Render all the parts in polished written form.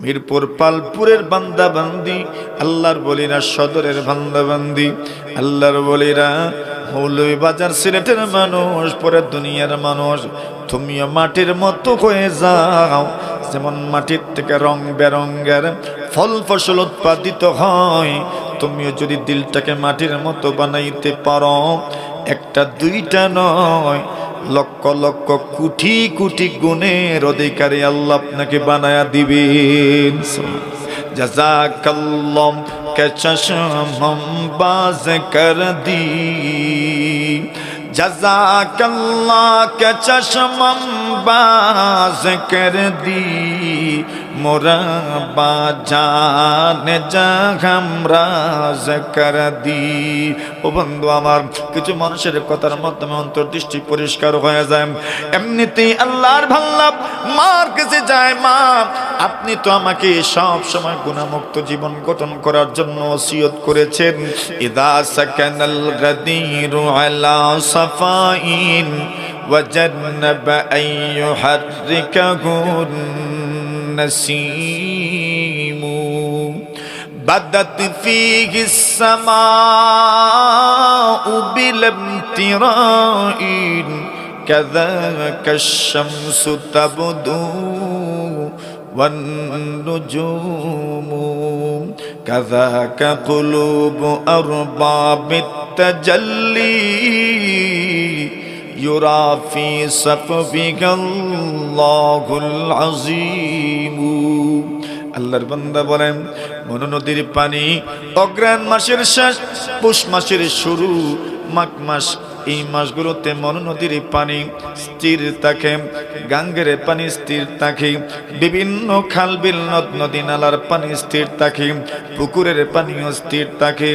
মিরপুর পালপুরের বান্দা বান্দি, আল্লাহর বলিরা সদরের বান্দা বান্দি, আল্লাহর বলিরা মৌলভীবাজার সিলেটের মানুষ, পরে দুনিয়ার মানুষ, তুমিও মাটির মতো হয়ে যাও। যেমন মাটির থেকে রং বেরঙ্গের ফল ফসল উৎপাদিত হয়, তুমিও যদি দিলটাকে মাটির মতো বানাইতে পারো, একটা দুইটা নয়, লক্ষ লক্ষ কোটি কোটি গুণের অধিকারী আল্লাহ আপনাকে বানায়া দিবেন। জাযাকাল্লাহ কে চশমম বাজ কর দি, জাযাকাল্লাহ কে চশমম বাজ কর দি, মোরা বাজান জাগমরাজ কর দি। ও বন্ধু আমার, কিছু মানুষের কথার মাধ্যমে অন্তর্দৃষ্টি পরিষ্কার হয়ে যায়। এমনিতেই আল্লাহর ভাল্লাভ মার কাছে যায়, মা আপনি তো আমাকে সব সময় গুনাহমুক্ত জীবন গঠন করার জন্য ওসিয়ত করেছেন। ইদা সাকানাল গাদিরু আলা সাফাইন ওয়াজান্নাব আইয়ুহাররিকাহুন নসীমু, বাদাত ফীহি السماء بالامتراء كذاك الشمس تبدو والنجوم كذاك قلوب أرباب التجلي يرى في صفوك الله العظيم। আল্লাহর বান্দা বলেন, মন নদীর পানি অগ্রহায়ণ মাসের শেষ, পৌষ মাসের শুরু, মাঘ মাস, এই মাসগুলোতে মন নদীর পানি স্থির থাকে, গাঙ্গের পানি স্থির থাকে, বিভিন্ন খাল বিল নদ নদী নালার পানি স্থির থাকে, পুকুরের পানিও স্থির থাকে।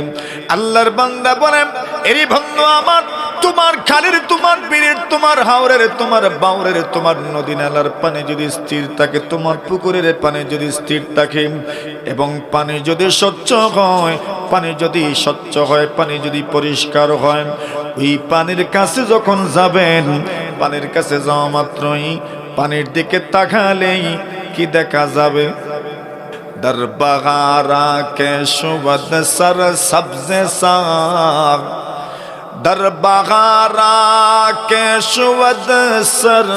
আল্লাহর বান্দা বলেন, এরই বন্ধু আমার, তোমার খালের, তোমার বীরের, তোমার হাওরের, তোমার বাউরের, তোমার নদী নালার পানি যদি স্থির থাকে, তোমার পুকুরের পানি যদি স্থির থাকে, এবং পানি যদি স্বচ্ছ হয়, পানি যদি স্বচ্ছ হয়, পানি যদি পরিষ্কার হয়, ওই পানির কাছে যখন যাবেন, পানির কাছে যাওয়া মাত্রই পানির দিকে তাকালেই কি দেখা যাবে? দরবাগারা কে সুবদ সর সবজে সাগ, দরবাগারা কে সুবদ সর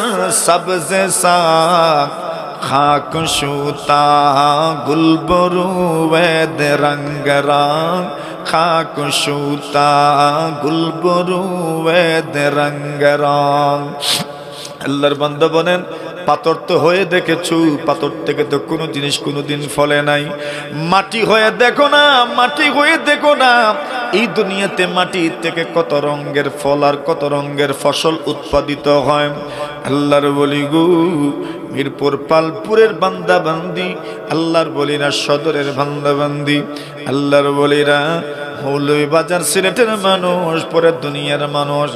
সবজে সাগ, খাক সুতা গুলবরু বেদ রঙ্গ রং, খাক সুতা গুলবরু বেদ রঙ্গ রং। আল্লাহর বান্দা বলেন, পাথর তো হয়ে দেখেছো, পাথর থেকে তো কোনো জিনিস কোনোদিন ফলে নাই। মাটি হয়ে দেখো না, মাটি হয়ে দেখো না, এই দুনিয়াতে মাটি থেকে কত রঙের ফল আর কত রঙের ফসল উৎপাদিত হয়। আল্লাহর বলি গো, মিরপুর পালপুরের বান্দা বান্দি, আল্লাহর বলিরা সদরের বান্দা বান্দি, আল্লাহর বলিরা মৌলভীবাজার সিলেটের মানুষ, পরে দুনিয়ার মানুষ,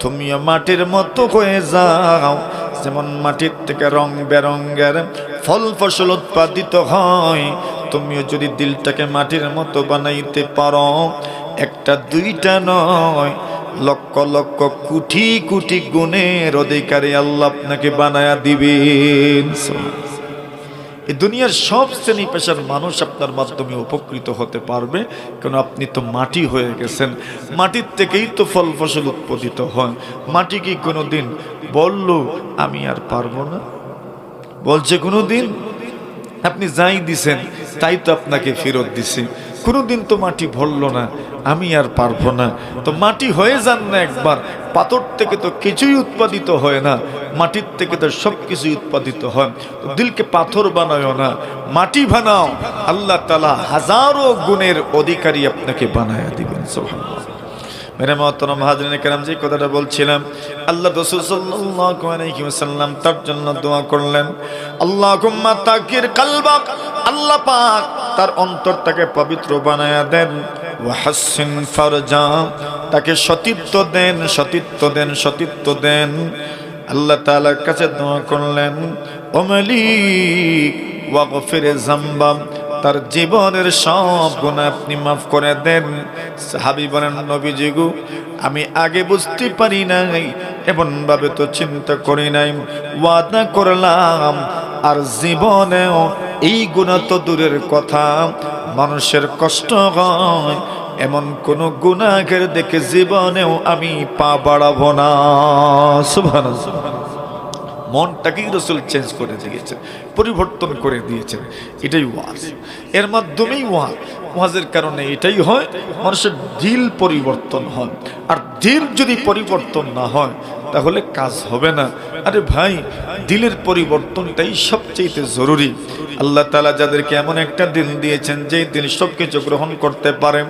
তুমিও মাটির মতো হয়ে যাও। যেমন মাটির থেকে রং বেরঙ্গের ফল ফসল উৎপাদিত হয়, তুমিও যদি দিলটাকে মাটির মতো বানাইতে পারো, একটা দুইটা নয়, লক্ষ লক্ষ কোটি কোটি গুণের অধিকারী আল্লাহ আপনাকে বানায়া দিবেন। এই দুনিয়ার সব শ্রেণী পেশার মানুষ আপনার মাধ্যমে উপকৃত হতে পারবে, কেন আপনি তো মাটি হয়ে গেছেন। মাটির থেকেই তো ফল ফসল উৎপাদিত হয়। মাটি কি কোনোদিন বলল আমি আর পারবো না? বলছে কোনোদিন? আপনি যাই দিছেন তাই তো আপনাকে ফেরত দিছে। কোনোদিন তো মাটি বলল না আমি আর পারবো না। তো মাটি হয়ে যান না একবার। পাথর থেকে তো কিছুই উৎপাদিত হয় না, মাটির থেকে তো সব কিছুই উৎপাদিত হয়। তো দিলকে পাথর বানাও না, মাটি বানাও, আল্লাহ তাআলা হাজারো গুণের অধিকারী আপনাকে বানায়া দিবেন। সুবহানাল্লাহ। মেরে মোহতরম হাজরিনে কেরাম, যে কথাটা বলছিলাম, আল্লাহ রাসূল সাল্লাল্লাহু আলাইহি ওয়াসাল্লাম তার জন্য দোয়া করলেন, আল্লাহুম্মা তাকির কলবাক, আল্লাহ পাক তার অন্তরটাকে পবিত্র বানায়া দেন, ওয়া হাসিন ফারজা, তাকে সতীত্ব দেন, সতীত্ব দেন, সতীত্ব দেন। আল্লাহ তাআলার কাছে দোয়া করলেন, ও মালিক ওয়াগফির যামবা, তার জীবনের সব গুনাহ আপনি মাফ করে দেন। সাহাবী বলেন, নবীজি গো, আমি আগে বুঝতে পারি নাই, এমন ভাবে তো চিন্তা করি নাই, ওয়াদা করলাম আর জীবনেও এই গুনাহ তো দূরের কথা, মানুষের কষ্ট হয় এমন কোন গুনাহের দেখে জীবনেও আমি পা বাড়াবো না। সুবহানাল্লাহ। মনটাকেই রাসূল চেঞ্জ করে দিয়েছেন, পরিবর্তন করে দিয়েছেন। এটাই ওয়াজ, এর মাধ্যমেই ওয়াজের কারণে এটাই হয়, মানুষের দিল পরিবর্তন হয়। আর দিল যদি পরিবর্তন না হয় তাহলে কাজ হবে না। আরে ভাই, দিলের পরিবর্তনটাই সবচেয়ে জরুরি। আল্লাহ তাআলা যাদেরকে এমন একটা দিল দিয়েছেন যে দিল সবকিছু গ্রহণ করতে পারে।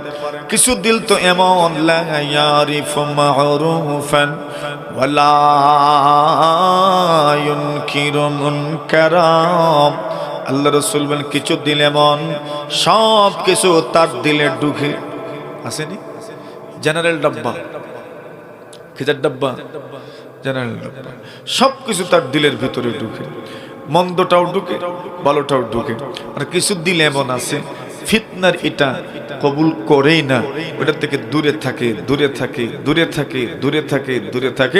কিছু দিল তো এমন লা ইয়ারিফু মা'রুফান ওয়ালা ইউনকিরু মুনকারাম। আল্লাহ রাসূল বলেন কিছু দিল এমন সব কিছু তার দিলে ঢুকে। আসেনি জেনারেল ডাব্বা, খিজার ডাব্বা, জেনারেল ডাব্বা, সব কিছু তার দিলের ভিতরে ঢুকে, মন্দটাও ঢুকে ভালোটাও ঢুকে। আর কিছু দিল এমন আছে ফিতনার এটা কবুল করেই না, ওটা থেকে দূরে থাকে দূরে থাকে দূরে থাকে দূরে থাকে দূরে থাকে,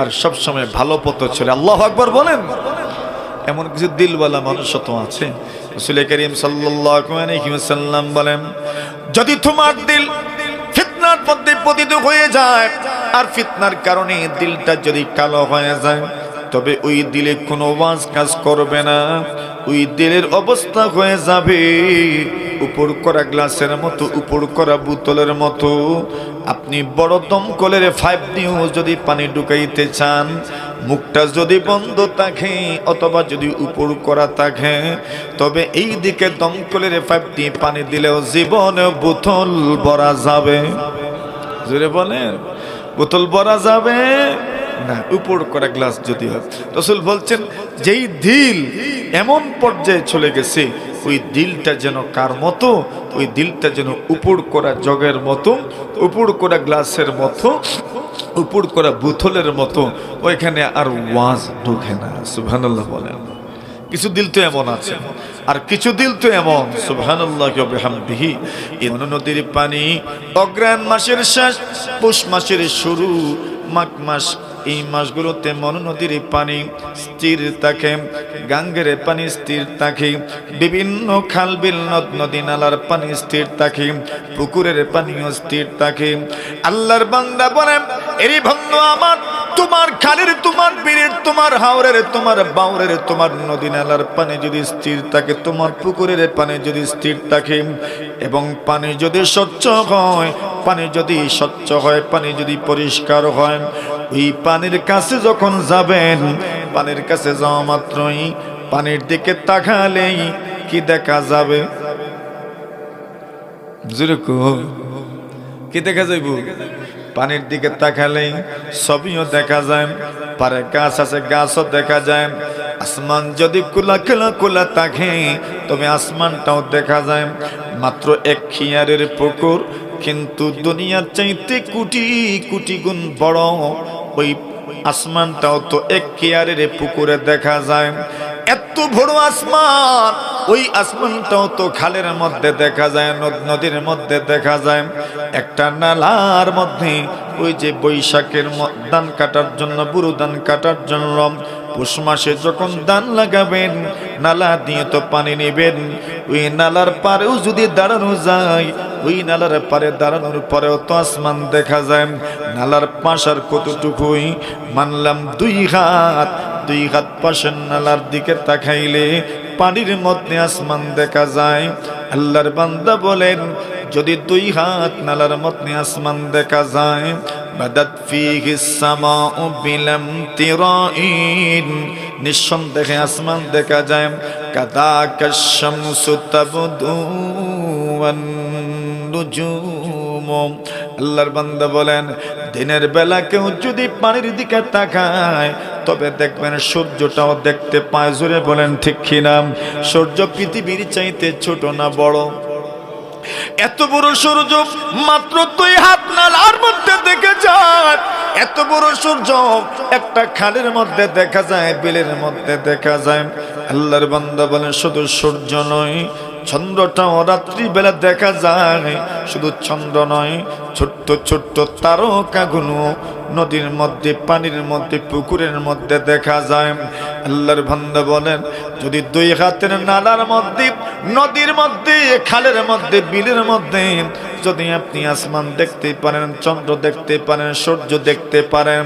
আর সব সময় ভালো পথ চলে। আল্লাহু আকবার বলেন। এমন কিছু দিলওয়ালা মানুষ তো আছে। রাসূল করিম সাল্লাল্লাহু আলাইহি ওয়াসাল্লাম বলেন, যদি তোমার দিল ফিতনার মধ্যে পতিত হয়ে যায় আর ফিতনার কারণে দিলটা যদি কালো হয়ে যায়, তবে ওই দিলে কোনো ওয়াজ কাজ করবে না। ওই দিলের অবস্থা হয়ে যাবে উপর করা গ্লাসের মতো, উপর করা বোতলের মতো। আপনি বড় দমকলের 5 দিয়েও যদি পানি ঢুকাইতে চান, মুখটা যদি বন্ধ থাকে অথবা যদি উপর করা থাকে, তবে এই দিকে দমকলের 5 দিয়ে পানি দিলেও জীবনে বোতল ভরা যাবে। জোরে বলেন, বোতল ভরা যাবে না উপর করা গ্লাস যদি হয়। রাসূল বলছেন যেই দিল এমন পর্যায়ে চলে গেছে, ওই দিলটা যেন কার মতো, ওই দিলটা যেন উপর করা জগের মতো, উপর করা গ্লাসের মতো, উপর করা বোতলের মতো, ওইখানে আর ওয়াজ ঢোকে না। সুবহানাল্লাহ বলেন। কিছু দিল তো এমন আছে, আর কিছু দিল তো এমন সুবহানাল্লাহি ওয়া বিহামদিহি। এই নদীর পানি অগ্রহায়ণ মাসের শেষ, পৌষ মাসের শুরু, মাঘ মাস, এই মাসগুলোতে মনো নদীর পানি স্থির থাকে, গাঙ্গের পানি স্থির থাকে, বিভিন্ন খাল বিল নদ নদী নালার পানি স্থির থাকে, পুকুরের পানিও স্থির থাকে। আল্লাহর বান্দা বলেন, এরই বন্ধু আমার, তোমার খালের, তোমার বীরের, তোমার হাওরের, তোমার বাউরের, তোমার নদী নালার পানি যদি স্থির থাকে, তোমার পুকুরের পানি যদি স্থির থাকে, এবং পানি যদি স্বচ্ছ হয়, পানি যদি স্বচ্ছ হয়, পানি যদি পরিষ্কার হয়, ওই পানির কাছে যখন যাবেন, পানির কাছে যাওয়া মাত্রই পানির দিকে তাকালেই কি দেখা যাবে? কি দেখা যাইব? পানির দিকে তাকালেই সবইও দেখা যায়। পারে গাছ আছে, গাছও দেখা যায়। আসমান যদি খোলা থাকে, তবে আসমানটাও দেখা যায়। মাত্র এক খিয়ারের পুকুর, কিন্তু দুনিয়ার চাইতে কোটি কোটি গুণ বড়। ওই আসমানটাও তো এক খিয়ারের পুকুরে দেখা যায়। এত বড় আসমান, ওই আসমানটাও তো খালের মধ্যে দেখা যায়, নদীর মধ্যে দেখা যায়। একটা নালার মধ্যে, ওই যে বৈশাখের ধান কাটার জন্য, বুড়ো ধান কাটার জন্য পৌষ মাসে যখন ধান লাগাবেন, নালা দিয়ে তো পানি নেবেন। ওই নালার পারেও যদি দাঁড়ানো যায়, ওই নালার পারে দাঁড়ানোর পরেও তো আসমান দেখা যায়। নালার পাশার কতটুকুই মানলাম 2 হাত, 2 হাত পাশের নালার দিকে তাকাইলে পানির মধ্যে আসমান দেখা যায়। আল্লাহর বান্দা বলেন, যদি 2 হাত নালার মধ্যে আসমান দেখা যায়, বাদাত ফিহিস সামাউ বিলাম তিরাইন, নিঃসন্দেহে আসমান দেখা যায়। কাদাকাশ শামসু তাবদু ওয়ান নুজুম। আল্লাহর বান্দা বলেন, দিনের বেলা কেউ যদি পানির দিকে তাকায়, তবে দেখবেন সূর্যটাও দেখতে পায়। জোরে বলেন ঠিক কিনা? সূর্য পৃথিবীর চাইতে ছোট না বড়? এত বড় সূর্য মাত্র 2 হাত নালার মধ্যে দেখা যায়। এত বড় সূর্য একটা খালের মধ্যে দেখা যায়, বিলের মধ্যে দেখা যায়। আল্লাহর বান্দা বলেন, শুধু সূর্য নয়, চন্দ্রটাও রাত্রিবেলা দেখা যায়। শুধু চন্দ্র নয়, ছোট্ট ছোট্ট তারকাগুলো নদীর মধ্যে, পানির মধ্যে, পুকুরের মধ্যে দেখা যায়। আল্লাহর বান্দা বলেন, যদি দুই হাতের নালার মধ্যে, নদীর মধ্যে, খালের মধ্যে, বিলের মধ্যে যদি আপনি আসমান দেখতে পারেন, চন্দ্র দেখতে পারেন, সূর্য দেখতে পারেন,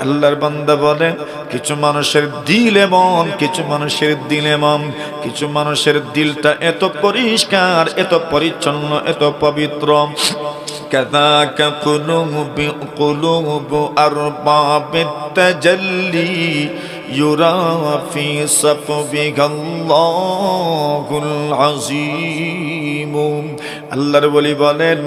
আল্লাহর বান্দা বলেন, কিছু মানুষের দিল এমন, কিছু মানুষের দিল এমন, কিছু মানুষের দিলটা এত পরিষ্কার, এত পরিচ্ছন্ন, এত পবিত্র। كذاك قلوب أرباب التجلي يرى في صفوها الله العظيم। আল্লাহর বলি বলেন,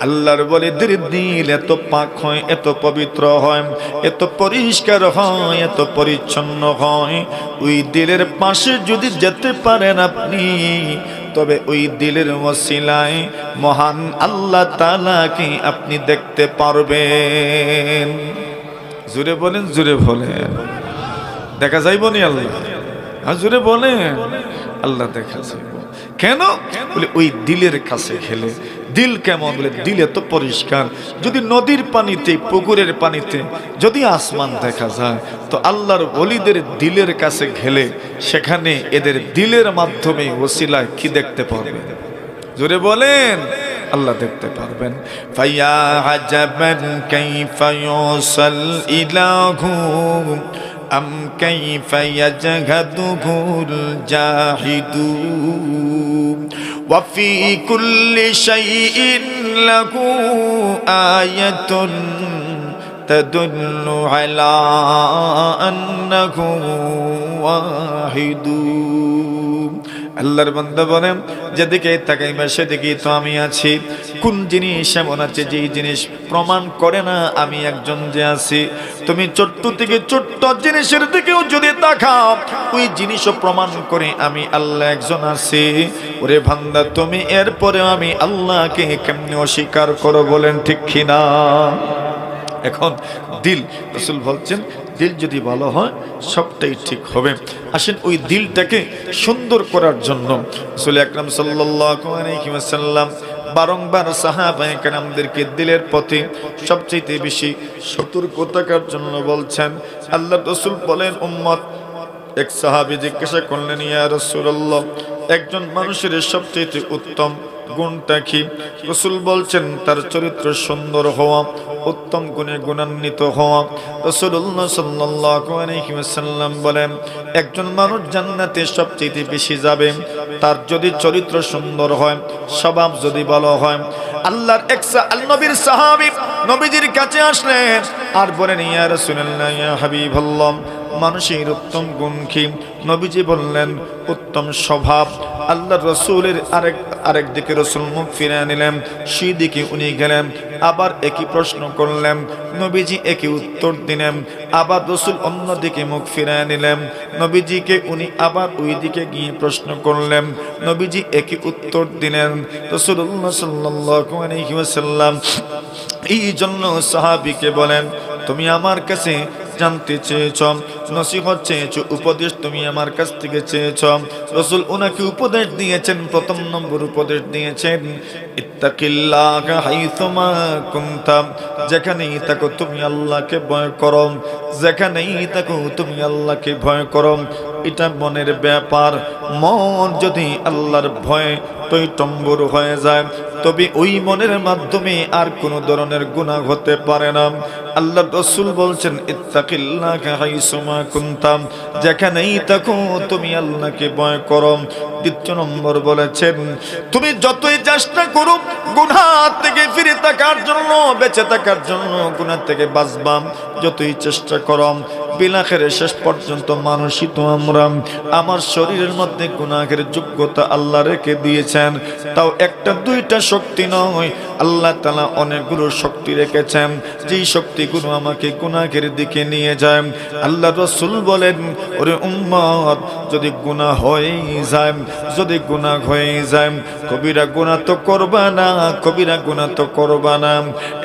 আল্লাহর বলিদের দিল এত পাক হয়, এত পবিত্র হয়, এত পরিষ্কার হয়, এত পরিচ্ছন্ন হয়, ওই দিলের পাশে যদি যেতে পারেন আপনি, তবে ওই দিলের ওসিলায় মহান আল্লাহ তাআলাকে আপনি দেখতে পারবেন। জোরে বলেন, জোরে বলেন। দেখা যাইব নি আল্লাহ? জোরে বলেন, আল্লাহ দেখা যাইব। কেন? বলে ওই দিলের কাছে খেলে। দিল কেমন? বলে দিল এত পরিষ্কার। যদি নদীর পানিতে, পুকুরের পানিতে যদি আসমান দেখা যায়, তো আল্লাহর ওলিদের দিলের কাছে গেলে সেখানে এদের দিলের মাধ্যমে ওসিলায় কি দেখতে পারবেন? জোরে বলেন, আল্লাহ দেখতে পারবেন। ফায়া আজাবান কাইফা ইউসাল ইলাহু আম কাইফা ইয়াজহাদুল জাহিদু ওয়া ফি কুল্লি শাইইন লাহু আয়াতুন তাদুল্লু আলা আন্নাহু ওয়াহিদু। আল্লাহর বান্দা বলেন, যেদিকে তাকাইবা সেদিকেই তো আমি আছি। কোন জিনিস এমন আছে যেই জিনিস প্রমাণ করে না আমি একজন যে আছি? তুমি ছোট্ট থেকে ছোট্ট জিনিসের দিকেও যদি তাকাও, ওই জিনিসও প্রমাণ করে আমি আল্লাহ একজন আছি। ওরে বান্দা, তুমি এরপরে আমি আল্লাহকে কেমনে অস্বীকার করো? বলেন ঠিক কিনা? এখন দিল, রাসূল বলছেন, দিল যদি ভালো হয় সবটাই ঠিক হবে। আসেন ওই দিলটাকে সুন্দর করার জন্য রাসূল আকরাম সাল্লাল্লাহু আলাইহি ওয়াসাল্লাম বারংবার সাহাবায়ে কেরামদেরকে দিলের প্রতি সবচেয়ে বেশি সতর্ক থাকার জন্য বলছেন। আল্লাহ রাসূল বলেন, উম্মত, এক সাহাবী জিজ্ঞাসা করলেন, ইয়া রাসূলুল্লাহ, একজন মানুষের সবচেয়ে উত্তম গুণটা কি? রাসূল বলছেন, তার চরিত্র সুন্দর হওয়া, উত্তম গুণে গুণান্বিত হওয়া। রাসূলুল্লাহ সাল্লাল্লাহু আলাইহি ওয়াসাল্লাম বলেন, একজন মানুষ জান্নাতে সবচেয়ে বেশি যাবে তার যদি চরিত্র সুন্দর হয়, স্বভাব যদি ভালো হয়। আল্লাহর এক নবীর সাহাবী নবীজির কাছে আসলেন আর বলেন, ইয়া রাসূলুল্লাহ, ইয়া হাবিবাল্লাহ, মানুষের উত্তম গুণ কি? নবীজি বললেন, উত্তম স্বভাব। আল্লাহর রাসূলের আরেক দিকে রাসূল মুখ ফিরিয়ে নিলেন, সেই দিকে উনি গেলেন, আবার একই প্রশ্ন করলেন, নবীজি একই উত্তর দিলেন। আবার রাসূল অন্য দিকে মুখ ফিরিয়ে নিলেন, নবীজিকে উনি আবার ওই দিকে গিয়ে প্রশ্ন করলেন, নবীজি একই উত্তর দিলেন। রাসূলুল্লাহ সাল্লাল্লাহু আলাইহি ওয়াসাল্লাম এই জন্য সাহাবীকে বলেন, তুমি আমার কাছে জানতে চেয়েছ, নসিহত চেয়েছ, উপদেশ তুমি আমার কাছ থেকে চেয়েছ। রাসূল ওনাকে উপদেশ দিয়েছেন, প্রথম নম্বর উপদেশ দিয়েছেন, ইত্তাকিল্লাহা হাইসুমা কুনতা, যেখানেই থাকো তুমি আল্লাহকে ভয় করো, যেখানেই থাকো তুমি আল্লাহকে ভয় করো। এটা মনের ব্যাপার। মন যদি আল্লাহর ভয়ে টইটম্বুর হয়ে যায়, তবে ওই মনের মাধ্যমে আর কোনো ধরনের গুনাহ হতে পারে না। আল্লাহ রাসূল বলছেন, ইত্তাকিল্লাহা হাইসুমা কুনতা, যেখানেই থাকো তুমি আল্লাহকে ভয় করো। দ্বিতীয় নম্বর বলেছেন, তুমি যতই চেষ্টা করো গুনাহ থেকে ফিরে থাকার জন্য, বেঁচে থাকার জন্য, গুনাহ থেকে বাঁচবা, যতই চেষ্টা করো, বিলাখের শেষ পর্যন্ত মানুষই তো আমরা, আমার শরীরের মধ্যে গুনাহের যোগ্যতা আল্লাহ রেখে দিয়েছেন। তাও একটা দুইটা শক্তি নয়, আল্লাহ তাআলা অনেকগুলো শক্তি রেখেছেন, যেই শক্তিগুলো আমাকে গুনাহের দিকে নিয়ে যায়। আল্লাহ রাসূল বলেন, ওরে উম্মত, যদি গুনাহ হয়ে যায়, যদি গুনাহ হয়ে যায়, কবিরা গুনাহ তো করবা না, কবিরা গুনাহ তো করবা না,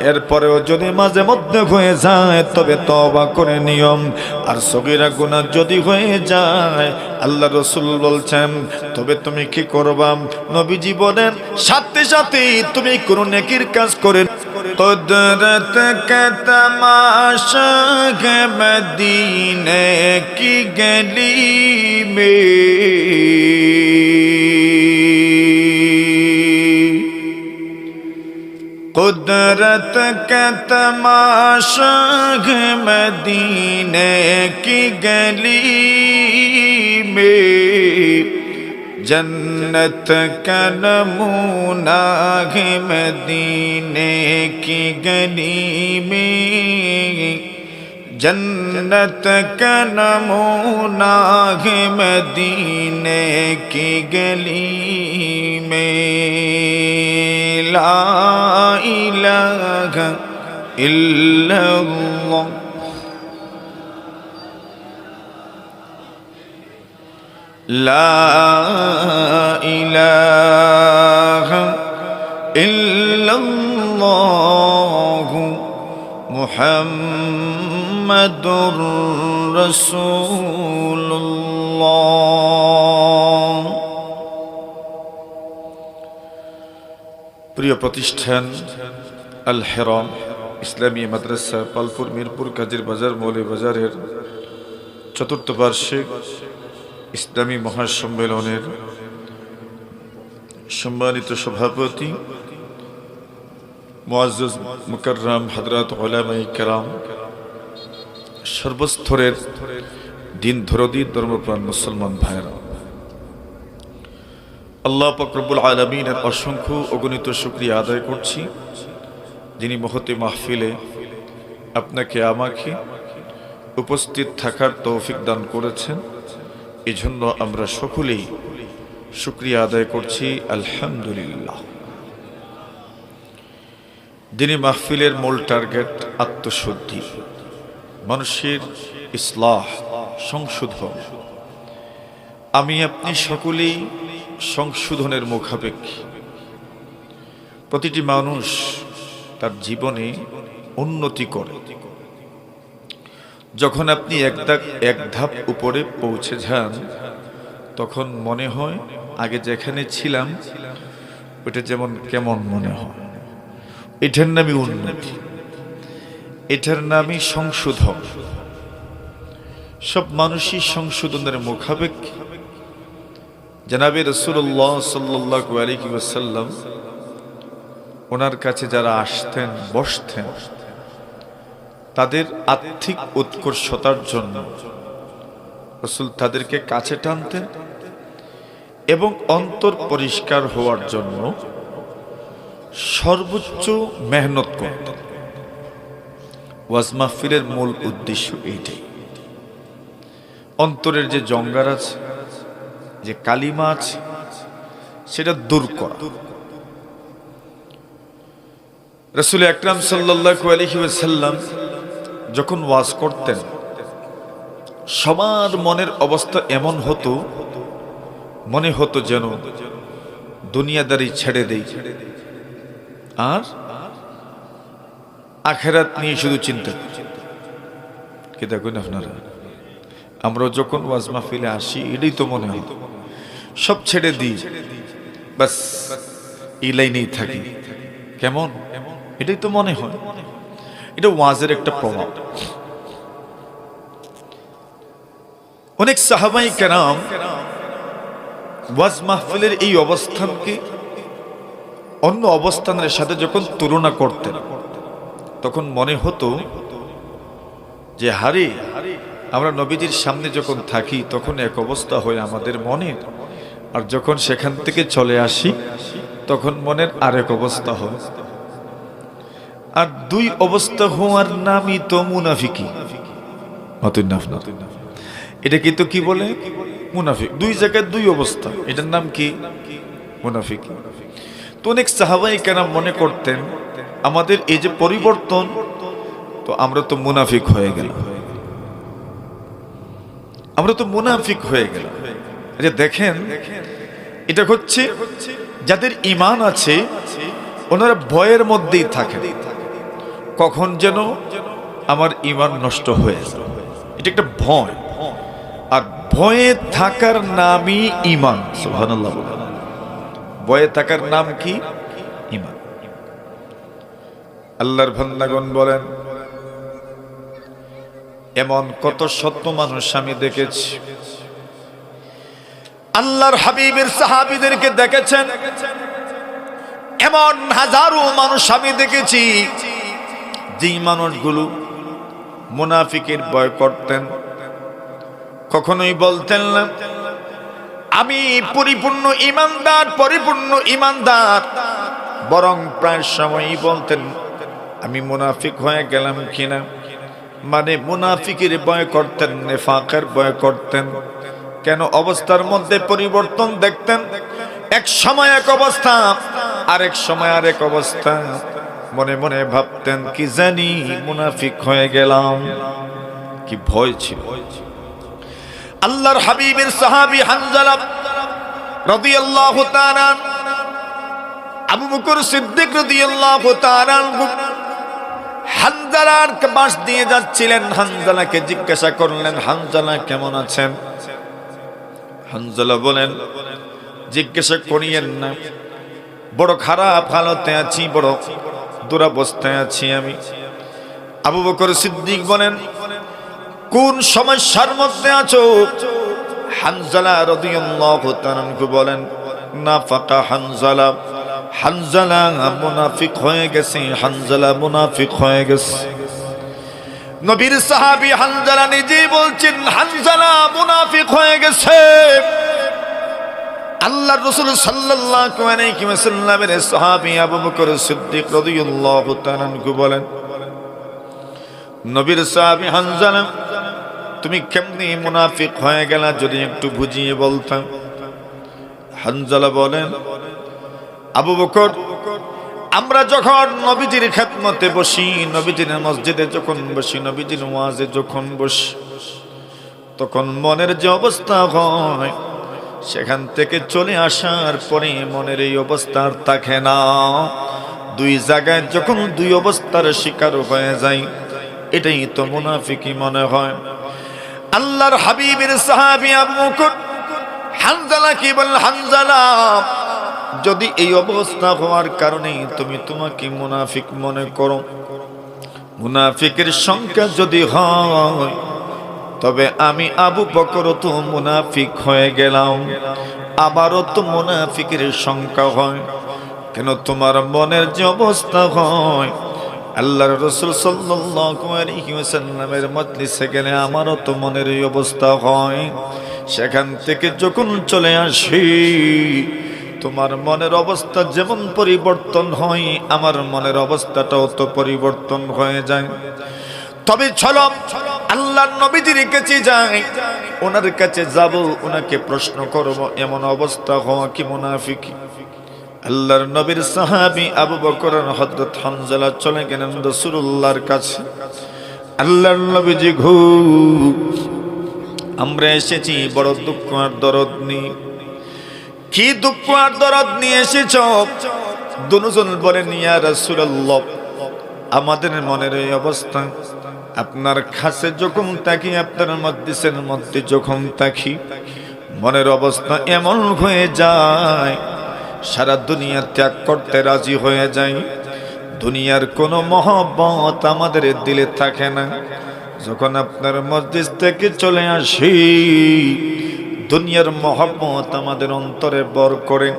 এরপরেও যদি মাঝে মধ্যে হয়ে যায়, তবে তওবা করে নিয়ম। আর সগীরা গুনাহ যদি হয়ে যায় আল্লাহ রাসূল বলছেন তবে তুমি কি করবা? নবীজি বলেন সাথে সাথে তুমি কোন নেকির কাজ করে কুদরত কা তমাশা হে মদিনে কি গলি মে कुदरत का तमाशा है मदीने की गली में जन्नत का नमूना है मदीने की गली में जन्नत का नमूना है मदीने की गली में ला इलाहा इल्लल्लाह ला इलाहा इल्लल्लाह मुहम्मदुर रसूलुल्लाह। প্রিয় প্রতিষ্ঠান আল হেরা ইসলামী মাদ্রাসা পালপুর মিরপুর কাজীর বাজার মৌলী বাজারের চতুর্থ বার্ষিক ইসলামী মহাসম্মেলনের সম্মানিত সভাপতি মুআজ্জাজ মুকাররম হযরত উলামায়ে কেরাম, সর্বস্তরের দিন দরদি ধর্মপ্রাণ মুসলমান ভাইরা, আল্লাহ পাক রব্বুল আলামিনের অসংখ্য অগণিত শুকরিয়া আদায় করছি যিনি মহতে মাহফিলে আপনাকে আমাকে উপস্থিত থাকার তৌফিক দান করেছেন। এজন্য আমরা সকলেই শুকরিয়া আদায় করছি আলহামদুলিল্লাহ। যিনি মাহফিলের মূল টার্গেট আত্মশুদ্ধি, মানুষের ইসলাহ, সংশোধন। আমি আপনি সকলেই সংশোধনের মুখাপেক্ষী। প্রতিটি মানুষ তার জীবনে উন্নতি করে। যখন আপনি এক ধাপ উপরে পৌঁছে যান তখন মনে হয় আগে যেখানে ছিলাম ওটা যেমন কেমন মনে হয়। এটার নামই উন্নতি, এটার নামই সংশোধন। সব মানুষই সংশোধনের মুখাপেক্ষী। জনাবে রাসূলুল্লাহ সাল্লাল্লাহু আলাইহি ওয়াসাল্লাম ওনার কাছে যারা আসতেন বসতেন তাদের আর্থিক উৎকর্ষতার জন্য রাসূল তাদেরকে কাছে টানতেন এবং অন্তর পরিষ্কার হওয়ার জন্য সর্বোচ্চ মেহনত করতেন। ওয়াজ মাহফিলের মূল উদ্দেশ্য এইটাই, অন্তরের যে জঙ্গার আছে, যে কালিমা আছে, সেটা দূর করা। রাসূল আকরাম সাল্লাল্লাহু আলাইহি ওয়াসাল্লাম যখন ওয়াজ করতেন সবার মনের অবস্থা এমন হতো, মনে হতো যেন দুনিয়াদারি ছেড়ে দেই আর আখিরাত নিয়ে শুধু চিন্তা করি। কি দেখুন আপনারা, আমরা যখন ওয়াজ মাহফিলে আসি এটাই তো মনে হয় সব ছেড়ে দিই, বাস এই লাইনেই থাকি। কেমন? এটাই তো মনে হয়। এটা ওয়াজের একটা প্রভাব। অনেক সাহাবায়ে কেরাম ওয়াজ মাহফিলের এই অবস্থানকে অন্য অবস্থানের সাথে যখন তুলনা করতেন তখন মনে হতো যে হারে আমরা নবীজির সামনে যখন থাকি তখন এক অবস্থা হয় আমাদের মনের, আর যখন সেখান থেকে চলে আসি তখন মনের আরেক অবস্থা হয়। আর দুই অবস্থা হওয়ার নামই তো মুনাফিকি। এটা কিন্তু কি বলে? মুনাফিক। দুই জায়গায় দুই অবস্থা, এটার নাম কি? মুনাফিকি। তো অনেক সাহাবায়ে কেরাম মনে করতেন আমাদের এই যে পরিবর্তন, তো আমরা তো মুনাফিক হয়ে গেলাম, আমরা তো মুনাফিক হয়ে গেলাম। আচ্ছা দেখেন, এটা হচ্ছে যাদের ঈমান আছে ওনারা ভয়ের মধ্যেই থাকেন, কখন যেন আমার ঈমান নষ্ট হয়ে যায়। এটা একটা ভয়, আর ভয়ে থাকার নামই ঈমান। সুবহানাল্লাহ। ভয়ে থাকার নাম কি? ঈমান। আল্লাহর বান্দাগণ বলেন, এমন কত সত্য মানুষ আমি দেখেছি, আল্লাহর হাবিবের সাহাবীদেরকে দেখেছেন, এমন হাজারো মানুষ আমি দেখেছি যেই মানুষগুলো মুনাফিকের ভয় করতেন, কখনোই বলতেন না আমি পরিপূর্ণ ঈমানদার, পরিপূর্ণ ঈমানদার, বরং প্রায় সময়ই বলতেন আমি মুনাফিক হয়ে গেলাম কিনা। মানে মুনাফিকের ভয় করতেন, নেফাকের ভয় করতেন। কেন? অবস্থার মধ্যে পরিবর্তন দেখতেন, এক সময় এক অবস্থা, আরেক সময় আরেক অবস্থা। মনে মনে ভাবতেন কি জানি মুনাফিক হয়ে গেলাম। কি ভয় ছিল! আল্লাহর হাবিবের সাহাবী হানজালা রাদিয়াল্লাহু তাআলা, আবু বকর সিদ্দিক রাদিয়াল্লাহু তাআলা হানজালার পাশ দিয়ে যাচ্ছিলেন। হানজালাকে জিজ্ঞাসা করলেন, হানজালা কেমন আছেন? হানজালা বলেন, জিজ্ঞাসা করিয়েন না, বড় খারাপ হালতে আছি, বড় দুরবস্থায় আছি আমি। আবু বকর সিদ্দিক বলেন, কোন সমস্যার মধ্যে আছো? হানজালা রাদিয়াল্লাহু তাআলা বলেন, নাফাকা হানজালা, হানজালা মুনাফিক হয়ে গেছে, হানজালা মুনাফিক হয়ে গেছে। নবীর সাহাবী হানজালা নিজেই বলছেন হানজালা মুনাফিক হয়ে গেছে। আল্লাহর রাসূল সাল্লাল্লাহু আলাইহি ওয়াসাল্লামের সাহাবী আবু বকর সিদ্দিক রাদিয়াল্লাহু তাআলা বলেন, নবীর সাহাবী হানজালা তুমি কেমনি মুনাফিক হয়ে গেলা যদি একটু বুঝিয়ে বলতাম। হানজালা বলেন, আবু বকর, আমরা যখন নবীজির খেদমতে বসি, নবীজির মসজিদে যখন বসি, নবীজির ওয়াজে যখন বসি, তখন মনের যে অবস্থা হয়, সেখান থেকে চলে আসার পরে মনের এই অবস্থা আর থাকে না। দুই জায়গায় যখন দুই অবস্থার শিকার হয়ে যায়, এটাই তো মুনাফিকি মনে হয়। আল্লাহর হাবিবের সাহাবী আবু বকর হানজালা কি বল, হানজালা যদি এই অবস্থা হওয়ার কারণে তুমি তোমাকে মুনাফিক মনে করো, মুনাফিকের সংখ্যা যদি হয়, তবে আমি আবু বকর তো মুনাফিক হয়ে গেলাম, আবারও তো মুনাফিকের সংখ্যা হয়। কেন? তোমার মনের যে অবস্থা হয়, আল্লাহর রাসূল সাল্লাল্লাহু আলাইহি ওয়াসাল্লামের মজলিসে গেলে আমারও তো মনের এই অবস্থা হয়। সেখান থেকে যখন চলে আসি, তোমার মনের অবস্থা যেমন পরিবর্তন হয়, আমার মনের অবস্থাটাও তো পরিবর্তন হয়ে যায়। তবে চলো আল্লাহর নবীজির কাছে যাই, ওনার কাছে যাব, ওনাকে প্রশ্ন করব এমন অবস্থা হওয়া কি মুনাফিকি? আল্লাহর নবীর সাহাবী আবু বকর হযরত হানজালা চলে গেলেন রাসূলুল্লাহর কাছে। আল্লাহর নবীজি আমরা এসেছি বড় দুঃখ আর দরদ নিয়ে। কি দুঃখ আর দরদ নিয়ে এসেছ? দুজন বলেন, ইয়া রাসূলুল্লাহ, আমাদের মনের এই অবস্থা, আপনার কাছে যখন তাকি, আপনার মজলিসের মধ্যে যখন তাকি, মনের অবস্থা এমন হয়ে যায় সারা দুনিয়া ত্যাগ করতে রাজি হয়ে যায়। দুনিয়ার কোনো মহব্বত আমাদের দিলে থাকে না। যখন আপনার মজলিস থেকে চলে আসি, দুনিয়ার মহব্বত আমাদের অন্তরে বর করে,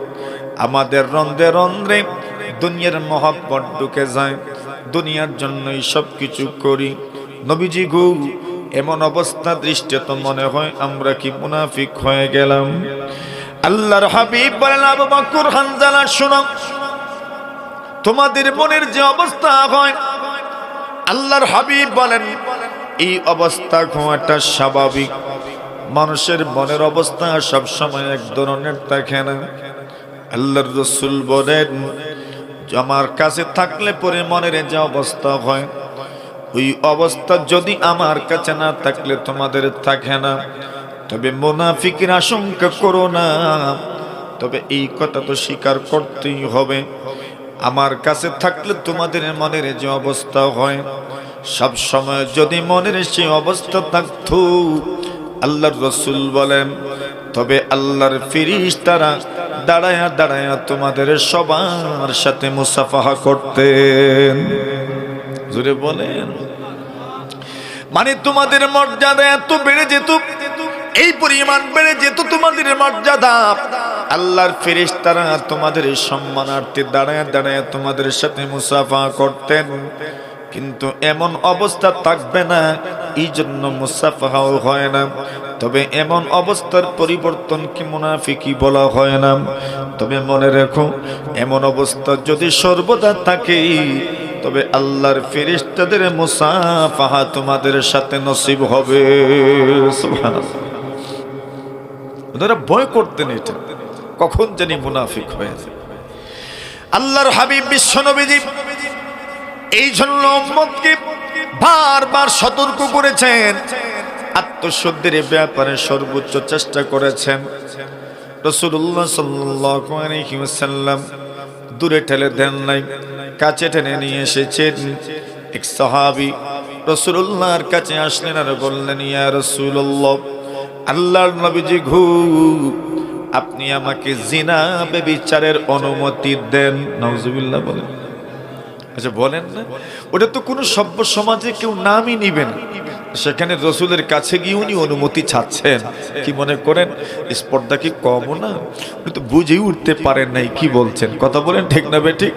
আমাদের রন্ধ্রে রন্ধ্রে দুনিয়ার মহব্বত ঢুকে যায়। দুনিয়ার জন্যই সব কিছু করি। নবীজি গো, এমন অবস্থা দৃষ্টে তো মনে হয় আমরা কি মুনাফিক হয়ে গেলাম। আল্লাহর হাবিব বলেন, আবু বকর, হানজালা শোনো, তোমাদের মনের যে অবস্থা হয়, আল্লাহর হাবিব বলেন এই অবস্থা হওয়াটা স্বাভাবিক। মানুষের মনের অবস্থা সব সময় এক ধরনের থাকে না। আল্লাহর রাসূল বলেন, আমার কাছে থাকলে পরে মনের যে অবস্থা হয়, ওই অবস্থা যদি আমার কাছে না থাকলে তোমাদের থাকে না। তবে মুনাফিকের আশঙ্কা করো না। তবে এই কথা তো স্বীকার করতেই হবে, আমার কাছে থাকলে তোমাদের মনের যে অবস্থা হয়, সব সময় যদি মনের সেই অবস্থা থাকতো, আল্লাহর রাসূল বলেন, তবে আল্লাহর ফেরেশতারা দাঁড়ায়া দাঁড়ায়া তোমাদের সবার সাথে মুসাফাহা করতেন। জোরে বলেন। মানে তোমাদের মর্যাদা এত বেড়ে যেত, এই পরিমাণ বেড়ে যেত তোমাদের মর্যাদা, আল্লাহর ফেরেশতারা তোমাদের সম্মানার্থে দাঁড়ায় দাঁড়ায় তোমাদের সাথে মুসাফাহা করতেন। কিন্তু এমন অবস্থা থাকবে না, এই জন্য মুসাফাহাও হয় না। তবে এমন অবস্থার পরিবর্তন কি মুনাফিকি বলা হয় না। তবে মনে রেখো, এমন অবস্থা যদি সর্বদা থাকে, তবে আল্লাহর ফেরেশতাদের মুসাফাহা তোমাদের সাথে নসিব হবে। সুবহানাল্লাহ। ওনারা ভয় করতেন এটা, কখন জানি মুনাফিক হয়ে যায়। আল্লাহর হাবিব বিশ্বনবীজি এই জন্য উম্মতকে বারবার সতর্ক করেছেন, আত্মশুদ্ধির ব্যাপারে সর্বোচ্চ চেষ্টা করেছেন। রাসূলুল্লাহ সাল্লাল্লাহু আলাইহি ওয়াসাল্লাম দূরে ঠেলে দেন নাই, কাছে টেনে নিয়ে এসেছেন। এক সাহাবী রাসূলুল্লাহর কাছে আসলেন আর বললেন, ইয়া রাসূলুল্লাহ, আল্লাহর নবীজি গো, আপনি আমাকে জিনা ব্যভিচারের অনুমতি দেন। নাউজুবিল্লাহ বলেন। আচ্ছা বলেন না, ওটা তো কোনো সভ্য সমাজে কেউ নামই নিবেন, সেখানে রসুলের কাছে গিয়ে উনি অনুমতি চাচ্ছেন। কি মনে করেন স্পর্ধা কি কম না? উনি তো বুঝেই উঠতে পারেন নাই কি বলছেন। কথা বলেন ঠিক না বেঠিক?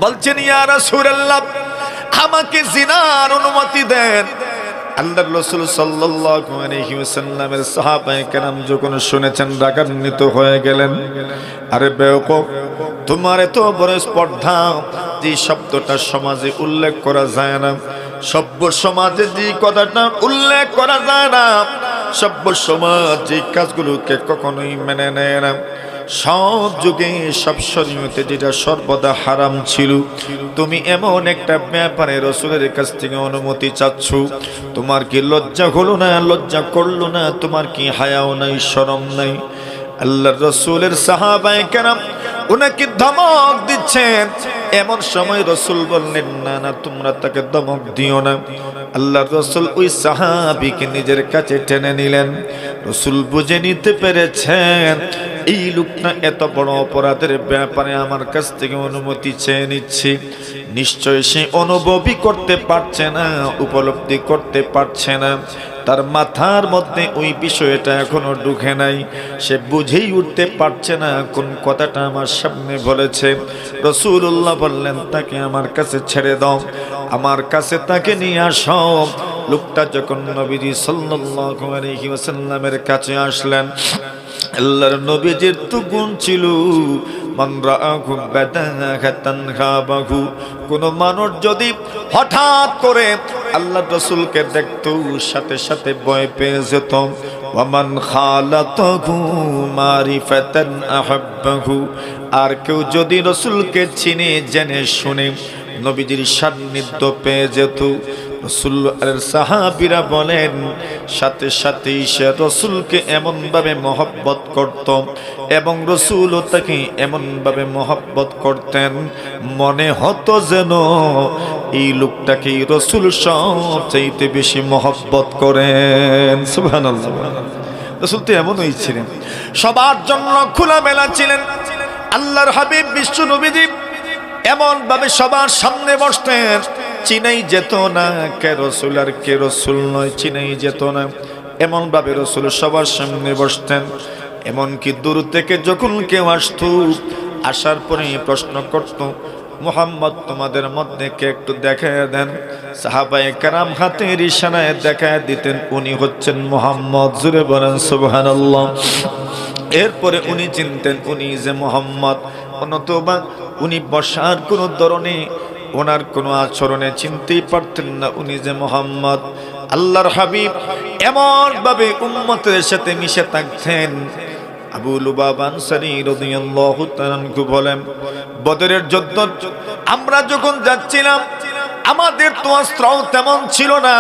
বলছেন, ইয়া রাসূলুল্লাহ, আমাকে জিনার অনুমতি দেন। আল্লাহর রাসূল সাল্লাল্লাহু আলাইহি ওয়াসাল্লামের সাহাবায়ে কেরাম যখন শুনেছেন রাগান্বিত হয়ে গেলেন। আরে বেওকুফ, তোমার এত বড় স্পর্ধা, যে শব্দটা সমাজে উল্লেখ করা যায় না, সভ্য সমাজে যে কথাটা উল্লেখ করা যায় না, সভ্য সমাজ যে কাজগুলোকে কখনোই মেনে নেয় না, সব যুগে সব শরীয়তে যেটা সর্বদা হারাম ছিল, তুমি এমন একটা ব্যাপারে রাসূলের কাছ থেকে অনুমতি চাচ্ছ, তোমার কি লজ্জা হলো না? লজ্জা করলো না? তোমার কি হায়াও নাই, শরম নাই? আল্লাহর রাসূলের সাহাবায়ে কেরাম উনাকে ধমক দিচ্ছেন। এমন সময় রাসূল বললেন, না না, তোমরা তাকে ধমক দিও না। আল্লাহর রাসূল ওই সাহাবীকে নিজের কাছে টেনে নিলেন। রাসূল বুঝে নিতে পেরেছেন এই লোকটা এত বড় অপরাধের ব্যাপারে আমার কাছ থেকে অনুমতি চেয়ে নিচ্ছে, নিশ্চয় সে অনুভবই করতে পারছে না, উপলব্ধি করতে পারছে না, তার মাথার মধ্যে ওই বিষয়টা এখনো ঢুকে নাই, সে বুঝেই উঠতে পারছে না কোন কথাটা আমার সামনে বলেছে। রাসূলুল্লাহ বললেন, তাকে আমার কাছে ছেড়ে দাও, আমার কাছে তাকে নিয়ে আসো। লোকটা যখন নবীজি সাল্লাল্লাহু আলাইহি ওয়াসাল্লামের কাছে আসলেন, আল্লাহর নবীজির তো গুণ ছিল, মান রাআহু বাদাহাতান খাবাহু, কোন মানুষ যদি হঠাৎ করে আল্লাহর রাসূলকে দেখতো, সাথে সাথে ভয় পেয়ে যেত। ওয়া মান খালাতাহু মারিফাতান আহাব্বাহু, আর কেউ যদি রাসূলকে চিনে জেনে শুনে নবীজির সান্নিধ্য পেয়ে যেত, রাসূলের সাহাবীরা বলেন সাথে সাথেই সে রাসূলকে এমনভাবে মহব্বত করত এবং রাসূলও তাকে এমনভাবে মহব্বত করতেন, মনে হতো যেন এই লোকটাকে রাসূল সবচাইতে বেশি মহব্বত করেন। সুবহানাল্লাহ। রাসূল তো এমনই ছিলেন, সবার জন্য খোলামেলা ছিলেন। আল্লাহর হাবিব বিশ্ব নবীজি এমন ভাবে সবার সামনে বসতেন, চিনাই যেত না কে রাসূল আর কে রাসূল নয়, চিনাই যেত না। এমন ভাবে রাসূল সবার সামনে বসতেন। এমনকি দূর থেকে যখন কেউ আসতো, আসার পরে প্রশ্ন করত, মুহাম্মদ তোমাদের মধ্যে কে একটু দেখায় দেন। সাহাবায়ে কেরাম হাতের ইশারায় দেখায় দিতেন উনি হচ্ছেন মুহাম্মদ। জোরে বলেন সুবহানাল্লাহ। এরপরে উনি চিনতেন উনি যে মুহাম্মদ, অনতবা উনি বসার কোনো ধরনে, ওনার কোনো আচরণে চিনতেই পারতেন না উনি যে মুহাম্মদ। আল্লাহর হাবিব এমন ভাবে উম্মতের সাথে মিশে থাকতেন। আবু লুবাবা আনসারী রাদিয়াল্লাহু তাআলা আনহু বলেন, বদরের যুদ্ধ আমরা যখন যাচ্ছিলাম, আমাদের তো অস্ত্রও তেমন ছিল না,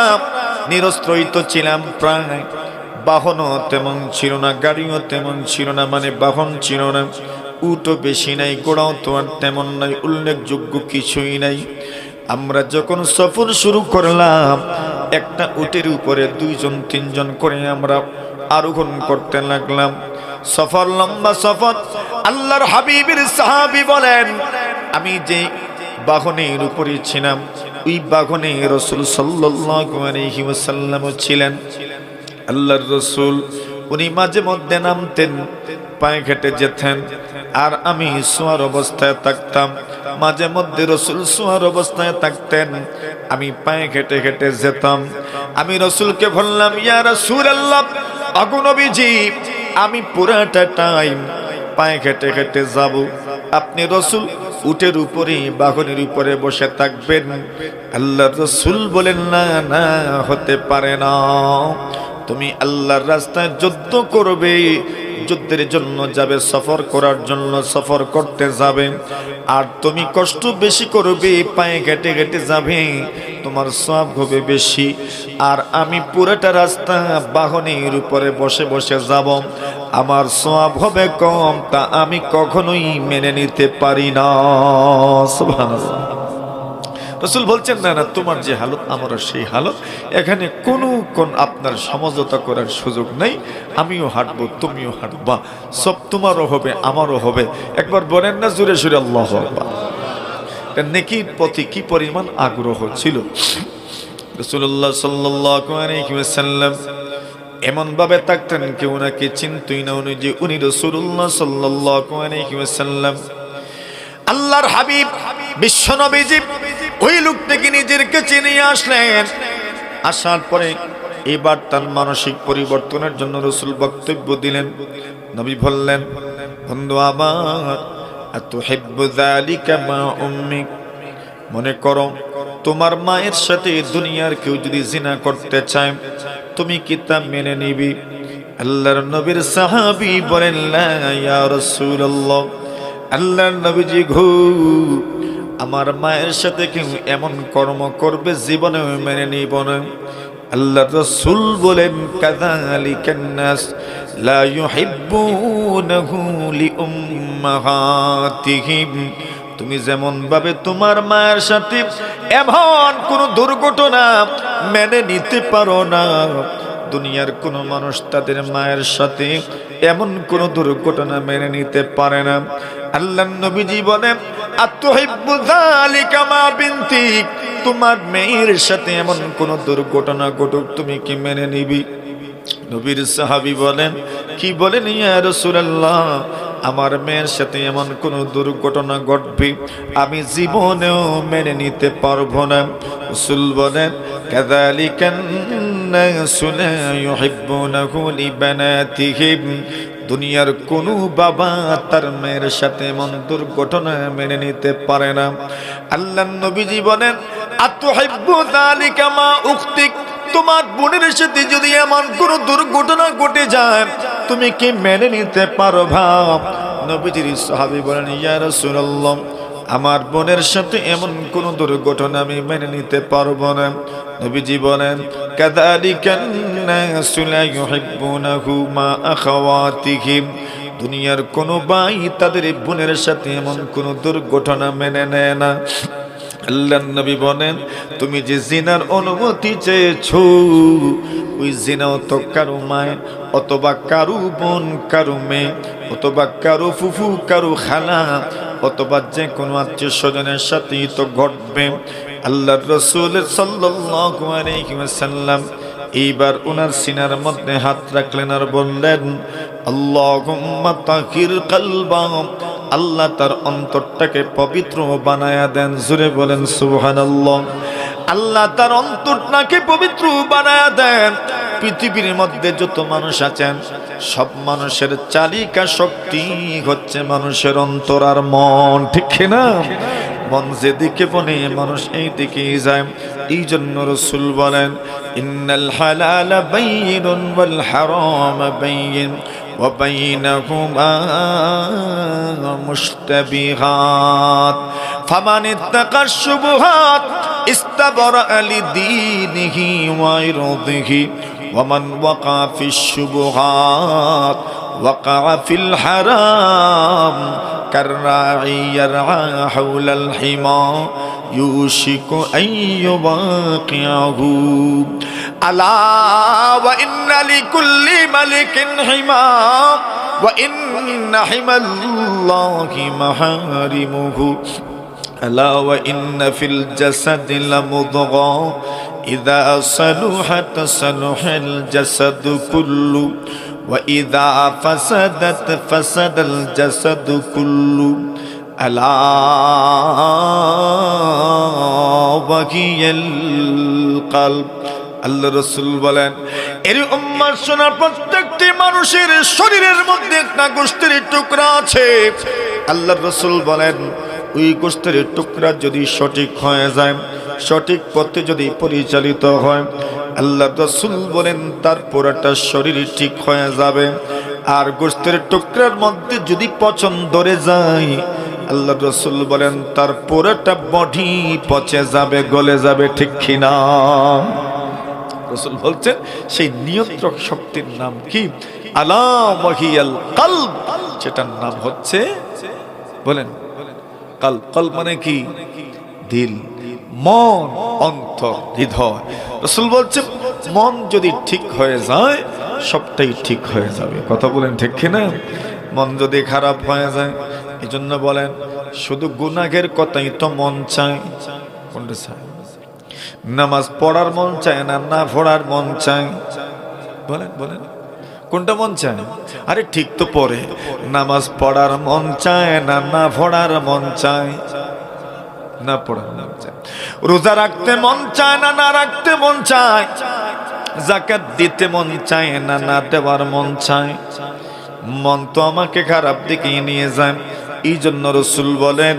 নিরস্ত্রই তো ছিলাম প্রায়, বাহনও তেমন ছিল না, গাড়িও তেমন ছিল না, মানে বাহন ছিল না, উটও বেশি নাই, ঘোড়াও তো আর তেমন নাই, উল্লেখযোগ্য কিছুই নাই। আমরা যখন সফর শুরু করলাম, একটা উটের উপরে 2-3 করে আমরা আরোহণ করতে লাগলাম। সফর লম্বা সফর। আল্লাহর হাবিবের সাহাবী বলেন, আমি যে বাহনের উপরে ছিলাম, ওই বাহনে রাসূল সাল্লাল্লাহু আলাইহি ওয়াসাল্লাম ছিলেন। আল্লাহর রাসূল উনি মাঝে মধ্যে নামতেন, পায়ে হেঁটে যেতেন, আর আমি শোয়ার অবস্থায় থাকতাম। মাঝে মধ্যে রাসূল শোয়ার অবস্থায় থাকতেন, আমি পায়ে হেঁটে হেঁটে যেতাম। আমি রাসূলকে বললাম, ইয়া রাসূলুল্লাহ, আগো নবীজি, আমি পুরাটা টাইম পায়ে হেঁটে হেঁটে যাব, আপনি রাসূল উটের উপরে বাহনের উপরে বসে থাকবেন? আল্লাহর রাসূল বলেন, না না, হতে পারে না। তুমি আল্লাহর রাস্তায় যুদ্ধ করবে, যুদ্ধের জন্য যাবে, সফর করার জন্য সফর করতে যাবে, আর তুমি কষ্ট বেশি করবে, পায়ে হেঁটে হেঁটে যাবে, তোমার সওয়াব হবে বেশি। আর আমি পুরোটা রাস্তা বাহনের উপরে বসে বসে যাব, আমার সওয়াব হবে কম। তা আমি কখনোই মেনে নিতে পারি না। সুবহানাল্লাহ। রাসূল বলছেন, না না, তোমার যে হালত আমারও সেই হালত, এখানে কোন আপনার সমঝোতা করার সুযোগ নেই। আমিও হাঁটবো, তুমিও হাঁটবা, সব তোমারও হবে, আমারও হবে। একবার বলেন না জোরে সোরে আল্লাহু আকবার। নেকির প্রতি কি পরিমাণ আগ্রহ ছিল। রাসূলুল্লাহ সাল্লাল্লাহু আলাইহি ওয়াসাল্লাম এমন ভাবে থাকতেন, কেউ নাকি চিনতই না উনি যে উনি রাসূলুল্লাহ সাল্লাল্লাহু আলাইহি ওয়াসাল্লাম। আল্লাহর হাবিব বিশ্বনবীজি ওই লোকটাকে নিজের কাছে নিয়ে আসলেন। আসার পরে এবার তার মানসিক পরিবর্তনের জন্য রাসূল বক্তব্য দিলেন। নবী বললেন, বন্ধু আমার, আতুহিব্বু যালিকা মা উম্মিক, মনে করো তোমার মায়ের সাথে দুনিয়ার কেউ যদি জিনা করতে চায়, তুমি কি তা মেনে নিবি? আল্লাহর নবীর সাহাবী বলেন, লা ইয়া রাসূলুল্লাহ, আল্লাহর নবীজি গো, আমার মায়ের সাথে কেউ এমন কর্ম করবে জীবনে মেনে নিব না। আল্লাহর রাসূল বলেন, কাযালিকান নাস লা ইউহিব্বুনাহু লিউম্মাহাতিহিম, তুমি যেমন ভাবে তোমার মায়ের সাথে এমন কোন দুর্ঘটনা মেনে নিতে পারো না, দুনিয়ার কোন মানুষ তাদের মায়ের সাথে এমন কোন দুর্ঘটনা মেনে নিতে পারে না। আল্লাহর নবীজি বলেন, আতুহিব্বু যালিকা মা বিনতি, তোমার মেয়ের সাথে এমন কোন দুর্ঘটনা ঘটুক, তুমি কি মেনে নিবি? নবীর সাহাবী বলেন, কি বলেন ইয়া রাসূলুল্লাহ, আমার মেয়ের সাথে এমন কোন দুর্ঘটনা ঘটবে আমি জীবনেও মেনে নিতে পারবো না। রাসূল বলেন, কাযালিকান নাসু লা ইউহিব্বুনাহু লিবানাতিহিম, দুনিয়ার কোন বাবা তার মেয়ের সাথে এমন দুর্ঘটনা মেনে নিতে পারে না। আল্লাহর নবীজি বলেন, আতুহিব্বু যালিকা মা উখতিক, তোমার বোনের সাথে যদি এমন কোন দুর্ঘটনা ঘটে যায়, তুমি কি মেনে নিতে পারবা? নবীজির সাহাবী বলেন, ইয়া রাসূলুল্লাহ, আমার বোনের সাথে এমন কোন দুর্ঘটনা আমি মেনে নিতে পারবো না। নবীজি বলেন, কাযালিকান নাসু লা ইউহিব্বুনাহু মা আখাওয়াতিহিম, দুনিয়ার কোন ভাই তাদের বোনের সাথে এমন কোন দুর্ঘটনা মেনে নেয় না। আল্লাহর নবী বলেন, তুমি যে জিনার অনুমতি চেয়েছো, ওই জিনাও তো কারো মায় অথবা কারো বোন, কারো মেয়ে, অথবা কারো ফুফু, কারো খালা, অথবা যে কোনো আত্মীয় স্বজনের সাথেই তো ঘটবে। আল্লাহর রাসূল সাল্লাল্লাহু আলাইহি ওয়াসাল্লাম এইবার ওনার সিনার মধ্যে হাত রাখলেন আর বললেন, আল্লাহুম্মা তাহির কলবা, আল্লাহ তার অন্তরটাকে পবিত্র বানায়া দেন। জোরে বলেন সুবহানাল্লাহ। আল্লাহ তার অন্তরটাকে পবিত্র বানায়া দেন। পৃথিবীর মধ্যে যত মানুষ আছেন, সব মানুষের চালিকা শক্তি হচ্ছে মানুষের অন্তর আর মন, ঠিক না? মন যেদিকে বনে মানুষ এই দিকেই যায়। এই জন্য রাসূল বলেন, ইন্নাল হালালা বাইয়িনুন ওয়াল হারাম বাইয়িন ওয়া বাইনাহুমা মুশতাবিহাত, ফামান ইত্তাকা শুবহাত ইস্তাবরা লিদীনিহি ওয়া ইরদিহি ওয়া মান ওয়াকা ফিশ শুবহাত ওয়াকা ফিল হারাম কাররাঈ ইয়ারআ হাওলাল হিমা ইউশিকু আইয়ুবাকিয়াহু আলা ওয়া ইন্না লিকুল্লি মালিকিন হিমা ওয়া ইন্না হিমাল্লাহি মাহারিমুহু আলা ওয়া ইন্না ফিল জাসাদি লামুদগা ইযা সালুহাত সালুহাল জাসাদু কুল্লু ওয়া ইযা ফাসাদাত ফাসাদাল জাসাদু কুল্লু আলা ওয়া হিয়াল কলব। আল্লাহ রাসূল বলেন, এর উম্মার শোনা, প্রত্যেকটি মানুষের শরীরের মধ্যে একটা গোশতের টুকরা আছে। আল্লাহ রাসূল বলেন, ওই গোশতের টুকরা যদি সঠিক হয়ে যায়, সঠিক পথে যদি পরিচালিত হয়, আল্লাহ রাসূল বলেন তার পুরোটা শরীর ঠিক হয়ে যাবে। আর গোশতের টুকরার মধ্যে যদি পচন ধরে যায়, আল্লাহ রাসূল বলেন তার পুরোটা বডি পচে যাবে, গলে যাবে। ঠিক কিনা? রাসূল বলছেন সেই নিয়ন্ত্রক শক্তির নাম কি? আলা ওয়া হিয়াল কলব। সেটার নাম হচ্ছে, বলেন, কলব। কলব মানে কি? দিল, মন, অন্তর, হৃদয়। রাসূল বলছেন মন যদি ঠিক হয়ে যায়, সবটাই ঠিক হয়ে যাবে। কথা বলেন ঠিক কিনা? মন যদি খারাপ হয়ে যায়, এজন্য বলেন শুধু গুনাহের কথাই তো মন চায়। কোনটা চায়? নামাজ পড়ার মন চায় না, না পড়ার মন চায়? বলেন বলেন, কোনটা মন চায়? আরে ঠিক তো পড়ে। নামাজ পড়ার মন চায় না, না পড়ার মন চায়? না পড়ার মন চায়। রোজা রাখতে মন চায় না, না রাখতে মন চায়? যাকাত দিতে মন চায় না, না দেওয়ার মন চায়? মন তো আমাকে খারাপ দিকে নিয়ে যায়। এই জন্য রাসূল বলেন,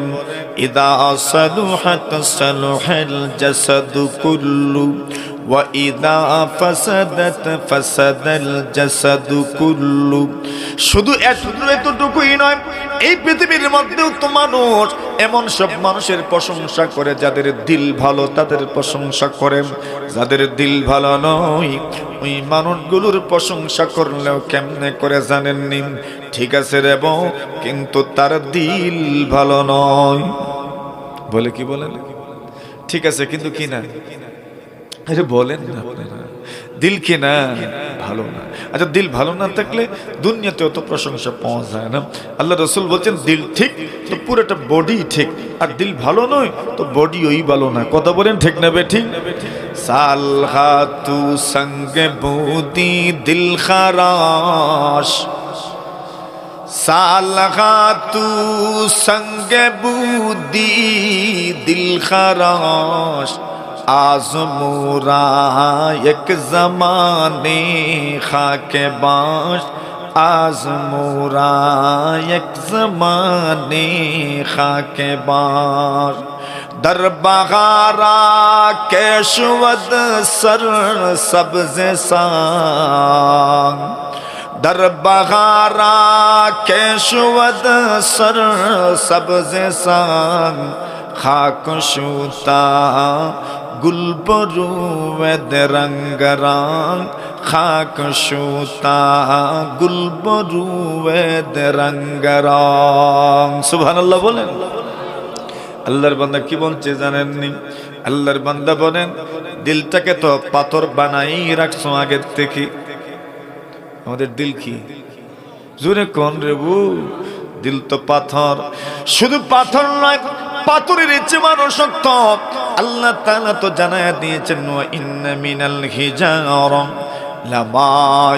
ইদা সালুহাত সালুহাল জাসাদু কুল্লু ওয়া ইদা ফাসাদাত ফাসাদাল জাসাদু কুল্লু। শুধু এতটুকুই নয়, এই পৃথিবীর মধ্যেও তো মানুষ এমন সব মানুষের প্রশংসা করে যাদের দিল ভালো, তাদের প্রশংসা করেন। যাদের দিল ভালো নয়, ওই মানুষগুলোর প্রশংসা করলেও কেমনে করে জানেননি? ঠিক আছে রে বউ, কিন্তু তার দিল ভালো নয়। বলে কি বলেন? ঠিক আছে কিন্তু কি না? আরে বলেন না, দিল কি না? ভালো না। আচ্ছা, দিল ভালো না থাকলে দুনিয়াতে অত প্রশংসা পাওয়া যায় না। আল্লাহ রাসূল বলছেন দিল ঠিক তো পুরোটা বডি ঠিক, আর দিল ভালো নয় তো বডি ওই ভালো না। কথা বলেন ঠিক না বেঠিক? সালহাতু সঙ্গে বুদি দিল খারাশ, সালহাতু সঙ্গে বুদি দিল খারাশ, आज़मूरा एक ज़माने खाके बाश, आज़मूरा एक ज़माने खाके बाश। दर बहारा केशवद सर सब्ज़ सांग, दर बहारा केशवद सर सब्ज़ सांग, खाक शूता गुलबरू वेद रंग रंग, खाक शूता गुलबरू वेद रंग रंग। सुबहानाल्लाह বলেন। আল্লাহর বান্দা কি বলছে জানেননি? আল্লাহর বান্দা বলেন, দিলটাকে তো পাথর বানাই রাখছো আগের থেকে। আমাদের দিল কি? জোরে কোন রে বু? দিল তো পাথর। শুধু পাথর নয়, পাথরের চেয়ে বড় শক্ত। আল্লাহ তাআলা তো জানায়া দিয়েছেন, ওয়া ইন্না মিনাল হিজারা লামা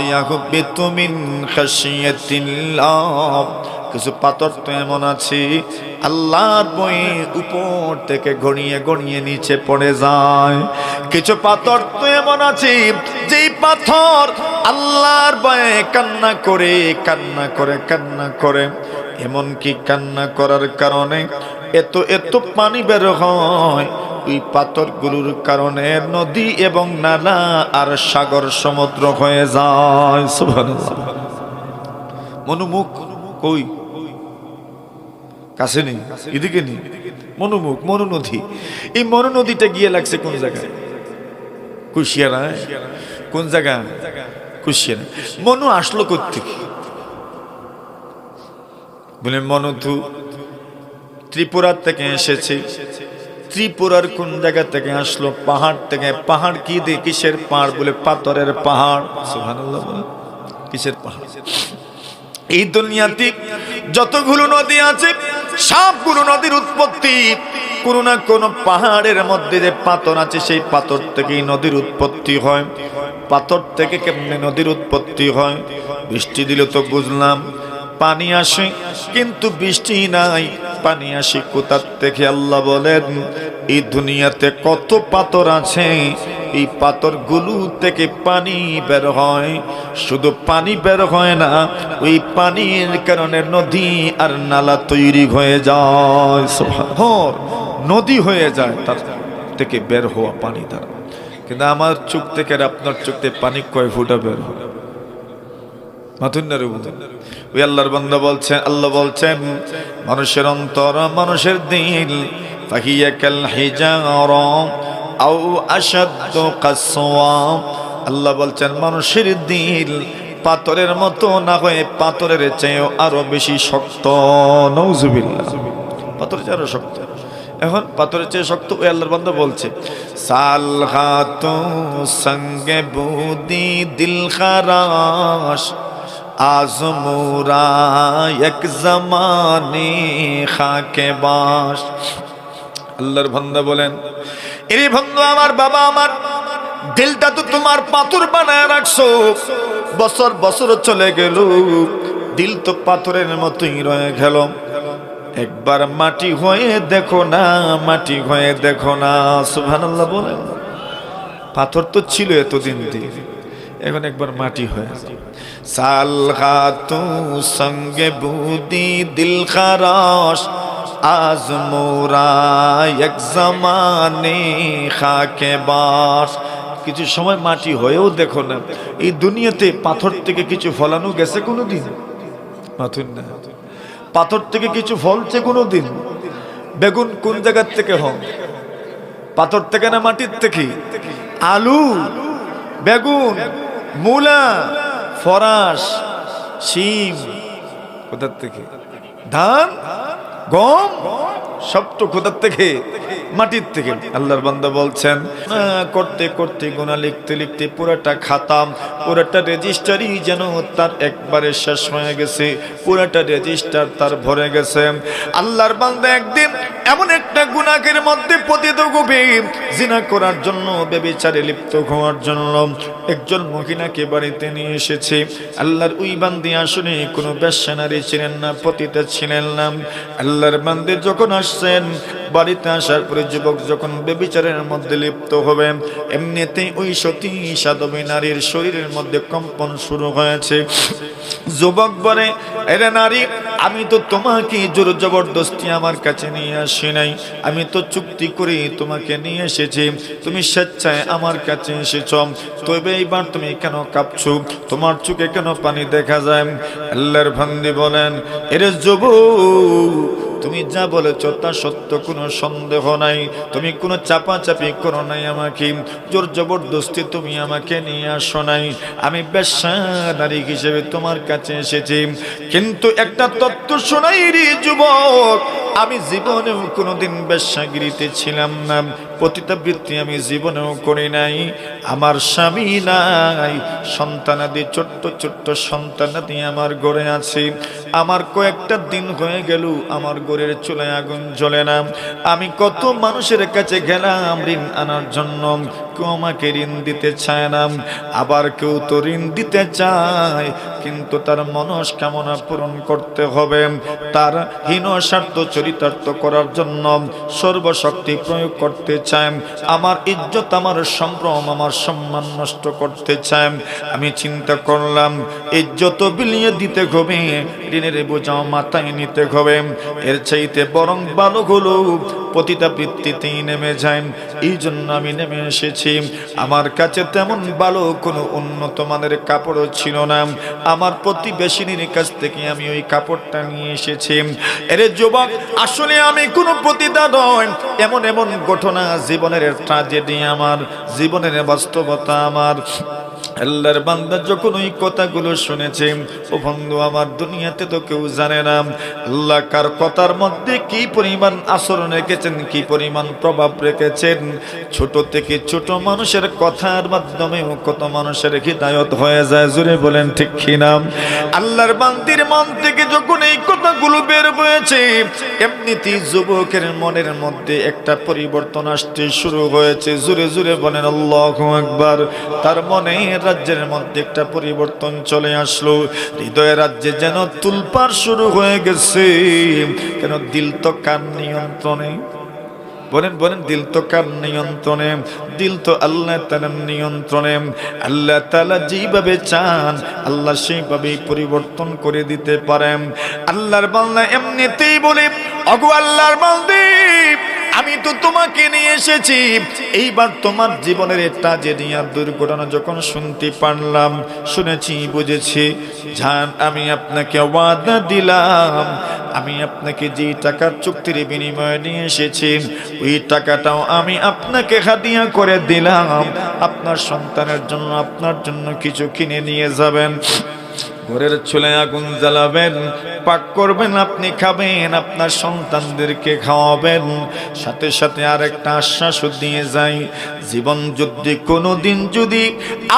ইয়াহবিতু মিন খাশিয়াতিল্লাহ। কিছু পাথর তো এমন আছে আল্লাহর ভয়ে উপর থেকে গড়িয়ে গড়িয়ে নিচে পড়ে যায়। কিছু পাথর তো এমন আছে যেই পাথর আল্লাহর ভয়ে কান্না করে কান্না করে কান্না করে, এমনকি কান্না করার কারণে এত এত পানি বের হয়। ওই পাথরগুলোর কারণে নদী এবং নালা আর সাগর সমুদ্র হয়ে যায়। সুবহানাল্লাহ। মনোমুখ কই? কাছে নেই, এদিকে নেই। মনোমুখ, মনোনদী। এই মনোনদীটা গিয়ে লাগছে কোন জায়গায়? কুশিয়ারা। কোন জায়গা? কুশিয়ারা। মনু আসলো কোত্থেকে? বলে মনতু ত্রিপুরা থেকে এসেছে। ত্রিপুরার কোন জায়গা থেকে আসলো? পাহাড় থেকে। পাহাড় কি দিয়ে? কিসের পাহাড়? বলে পাথরের পাহাড়। সুবহানাল্লাহ। কিসের পাহাড়? এই দুনিয়াতে যতগুলো নদী আছে সবগুলো নদীর উৎপত্তি কোন না কোন পাহাড়ের মধ্যে যে পাথর আছে সেই পাথর থেকেই নদীর উৎপত্তি হয়। পাথর থেকে কেমনে নদীর উৎপত্তি হয়? বৃষ্টি দিলে তো বুঝলাম পানি আসে, কিন্তু বৃষ্টি নাই, পানি আসে কোথার থেকে? আল্লাহ বলেন এই দুনিয়াতে কত পাথর আছে, এই পাথরগুলো থেকে পানি বের হয়। শুধু পানি বের হয় না, ওই পানির কারণে নদী আর নালা তৈরি হয়ে যায়। সুবহানাল্লাহ, নদী হয়ে যায় তার থেকে বের হওয়া পানি দ্বারা। কিন্তু আমার চোখ থেকে আর আপনার চোখ থেকে পানি কয় ফুটা বের হয়? ওই আল্লাহর বান্দা বলছেন, আল্লাহ বলছেন মানুষের অন্তর, মানুষের দিল ফাহিয়া কাল হিজারা আও আশাদ্দু কাসওয়া। আল্লাহ বলছেন মানুষের দিল পাথরের মতো না হয়ে পাথরের চেয়েও আরো বেশি শক্ত। নাউজুবিল্লাহ, পাথরের চেয়ে আরো শক্ত। এখন পাথরের চেয়ে শক্ত। ওই আল্লাহর বান্দা বলছে সালহাতু সঙ্গে বুদি দিল খারাশ আজমুরা এক জামানে খাকে বাস। আল্লাহর বান্দা বলেন এরে বন্ধু আমার, বাবা আমার, দিলটা তো তোমার পাথর বানায় রাখছো, বছর বছর চলে গেল, দিল তো পাথরের মতোই রয়ে গেল। একবার মাটি হয়ে দেখো না, মাটি হয়ে দেখো না। সুবহানাল্লাহ বলেন। পাথর তো ছিল এতদিন দিয়ে, এখন একবার মাটি হয়ে যায়। সালহাতু সঙ্গে বুদি দিল খারাশ আজমোরা এক জামানে খাকে বাস। কিছু সময় মাটি হয়েও দেখো না। এই দুনিয়াতে পাথর থেকে কিছু ফলানো গেছে কোনোদিন? পাথর না। পাথর থেকে কিছু ফলছে কোনোদিন? বেগুন কোন জায়গার থেকে হয়? পাথর থেকে না মাটির থেকে? আলু, বেগুন, মূলা, ফরাস, শিম কোথার থেকে? ধান, গম, সব তো কোথার থেকে? মাটির থেকে। আল্লাহর বান্দা বলছেন করতে করতে গুনাহ লিখতে লিখতে পুরাটা খাতাম, পুরাটা রেজিস্টারই যেন তার একবারে শেষ হয়ে গেছে, পুরাটা রেজিস্টার তার ভরে গেছে। আল্লাহর বান্দা একদিন এমন একটা গুনাহের মধ্যে পতিত হবে, জিনা করার জন্য, ব্যভিচারে লিপ্ত হওয়ার জন্য একজন মহিলাকে বাড়িতে নিয়ে এসেছে। আল্লাহর ওই বান্দি আসলে কোনো বেশ্যা নারী ছিলেন না, পতিতা ছিলেন না। আল্লাহর বান্দে যখন আসছেন, বাড়িতে আসার পরে যুবক যখন ব্যভিচারের মধ্যে লিপ্ত হবে, এমনিতেই ওই সতী সাধবী নারীর শরীরের মধ্যে কম্পন শুরু হয়েছে। যুবক বলে এরে নারী, আমি তো তোমাকে জোর জবরদস্তি আমার কাছে নিয়ে আসি নাই, আমি তো চুক্তি করে তোমাকে নিয়ে এসেছি, তুমি স্বেচ্ছায় আমার কাছে এসেছ, তবে এইবার তুমি কেন কাঁপছো? তোমার চোখে কেন পানি দেখা যায়? আল্লাহর বান্দী বলেন এরে যুবক, তুমি যা বলেছ তা সত্য, কোনো সন্দেহ নাই, তুমি কোনো চাপাচাপি করো নাই, আমাকে জোর জবরদস্তি তুমি আমাকে নিয়ে আসো নাই, আমি বেশ্যা নারী হিসেবে তোমার কাছে এসেছি। কিন্তু একটা তত্ত্ব শোনাই রে যুবক, আমি জীবনেও কোনোদিন বেশ্যাগিরিতে ছিলাম না, পতিতাবৃত্তি আমি জীবনেও করি নাই, আমার স্বামী নাই, সন্তানাদি ছোট্ট ছোট্ট সন্তানাদি আমার ঘরে আছে, আমার কয়েকটা দিন হয়ে গেল আমার ঘরের চুলায় আগুন জ্বলে না, আমি কত মানুষের কাছে গেলাম ঋণ আনার জন্য, কেউ আমাকে ঋণ দিতে চায় না, আবার কেউ তো ঋণ দিতে চায় কিন্তু তার মনস্কামনা পূরণ করতে হবে, তার হীন স্বার্থ চরিতার্থ করার জন্য সর্বশক্তি প্রয়োগ করতে চায়, আমার ইজ্জত, আমার সম্ভ্রম, আমার সম্মান নষ্ট করতে চায়। আমি চিন্তা করলাম ইজ্জত বিলিয়ে দিতে হবে, ঋণের বোঝাও মাথায় নিতে হবে, এর চাইতে বরং ভালো হলো পতিতাবৃত্তিতেই নেমে যায়। এই জন্য আমি নেমে এসেছি। আমার কাছে তেমন ভালো কোনো উন্নত মানের কাপড়ও ছিল না, আমার প্রতিবেশিনীর কাছ থেকে আমি ওই কাপড়টা নিয়ে এসেছি। এরে যুবক, আসলে আমি কোনো পতিতা নয়, এমন এমন ঘটনা জীবনের ট্র্যাজেডি, আমার জীবনের বাস্তবতা, আমার আল্লাহর বান্দা যখন ওই কথাগুলো শুনেছে, ও বন্ধু আমার, দুনিয়াতে তো কেউ জানে না আল্লাহ কার কথার মধ্যে কি পরিমাণ আচরণ রেখেছেন, কি পরিমাণ প্রভাব রেখেছেন। ছোট থেকে ছোট মানুষের কথার মাধ্যমেও কত মানুষের হিদায়াত হয়ে যায়, জোরে বলেন ঠিক কিনা? আল্লাহর বান্দির মন থেকে যখন এই কথাগুলো বের হয়েছে, এমনিতেই যুবকের মনের মধ্যে একটা পরিবর্তন আসতে শুরু হয়েছে, জোরে জোরে বলেন আল্লাহু আকবার। তার মনে রাজ্যের মধ্যে একটা পরিবর্তন চলে আসলো, হৃদয়ের রাজ্যে যেন তুলপাড় শুরু হয়ে গেছে। কেন? দিল তো কার নিয়ন্ত্রণে? বলেন বলেন, দিল তো কার নিয়ন্ত্রণে? দিল তো আল্লাহ তাআলার নিয়ন্ত্রণে। আল্লাহ তাআলা যেভাবে চান আল্লাহ সেইভাবেই পরিবর্তন করে দিতে পারেন। আল্লাহর বান্দা এমনিতেই বলে, ওগো আল্লাহর বান্দী, আমি তো তোমাকে নিয়ে এসেছি, এইবার তোমার জীবনের একটা যে দুর্ঘটনা যখন শুনতে পারলাম, শুনেছি, বুঝেছি, জান আমি আপনাকে ওয়াদা দিলাম, আমি আপনাকে যে টাকার চুক্তির বিনিময়ে নিয়ে এসেছি, ওই টাকাটাও আমি আপনাকে হাদিয়া করে দিলাম। আপনার সন্তানের জন্য, আপনার জন্য কিছু কিনে নিয়ে যাবেন, ঘরের চুলায় আগুন জ্বালাবেন, পাক করবেন, আপনি খাবেন, আপনার সন্তানদেরকে খাওয়াবেন। সাথে সাথে আরেকটা আশ্বাসও দিয়ে যাই, জীবন যুদ্ধে কোনোদিন যদি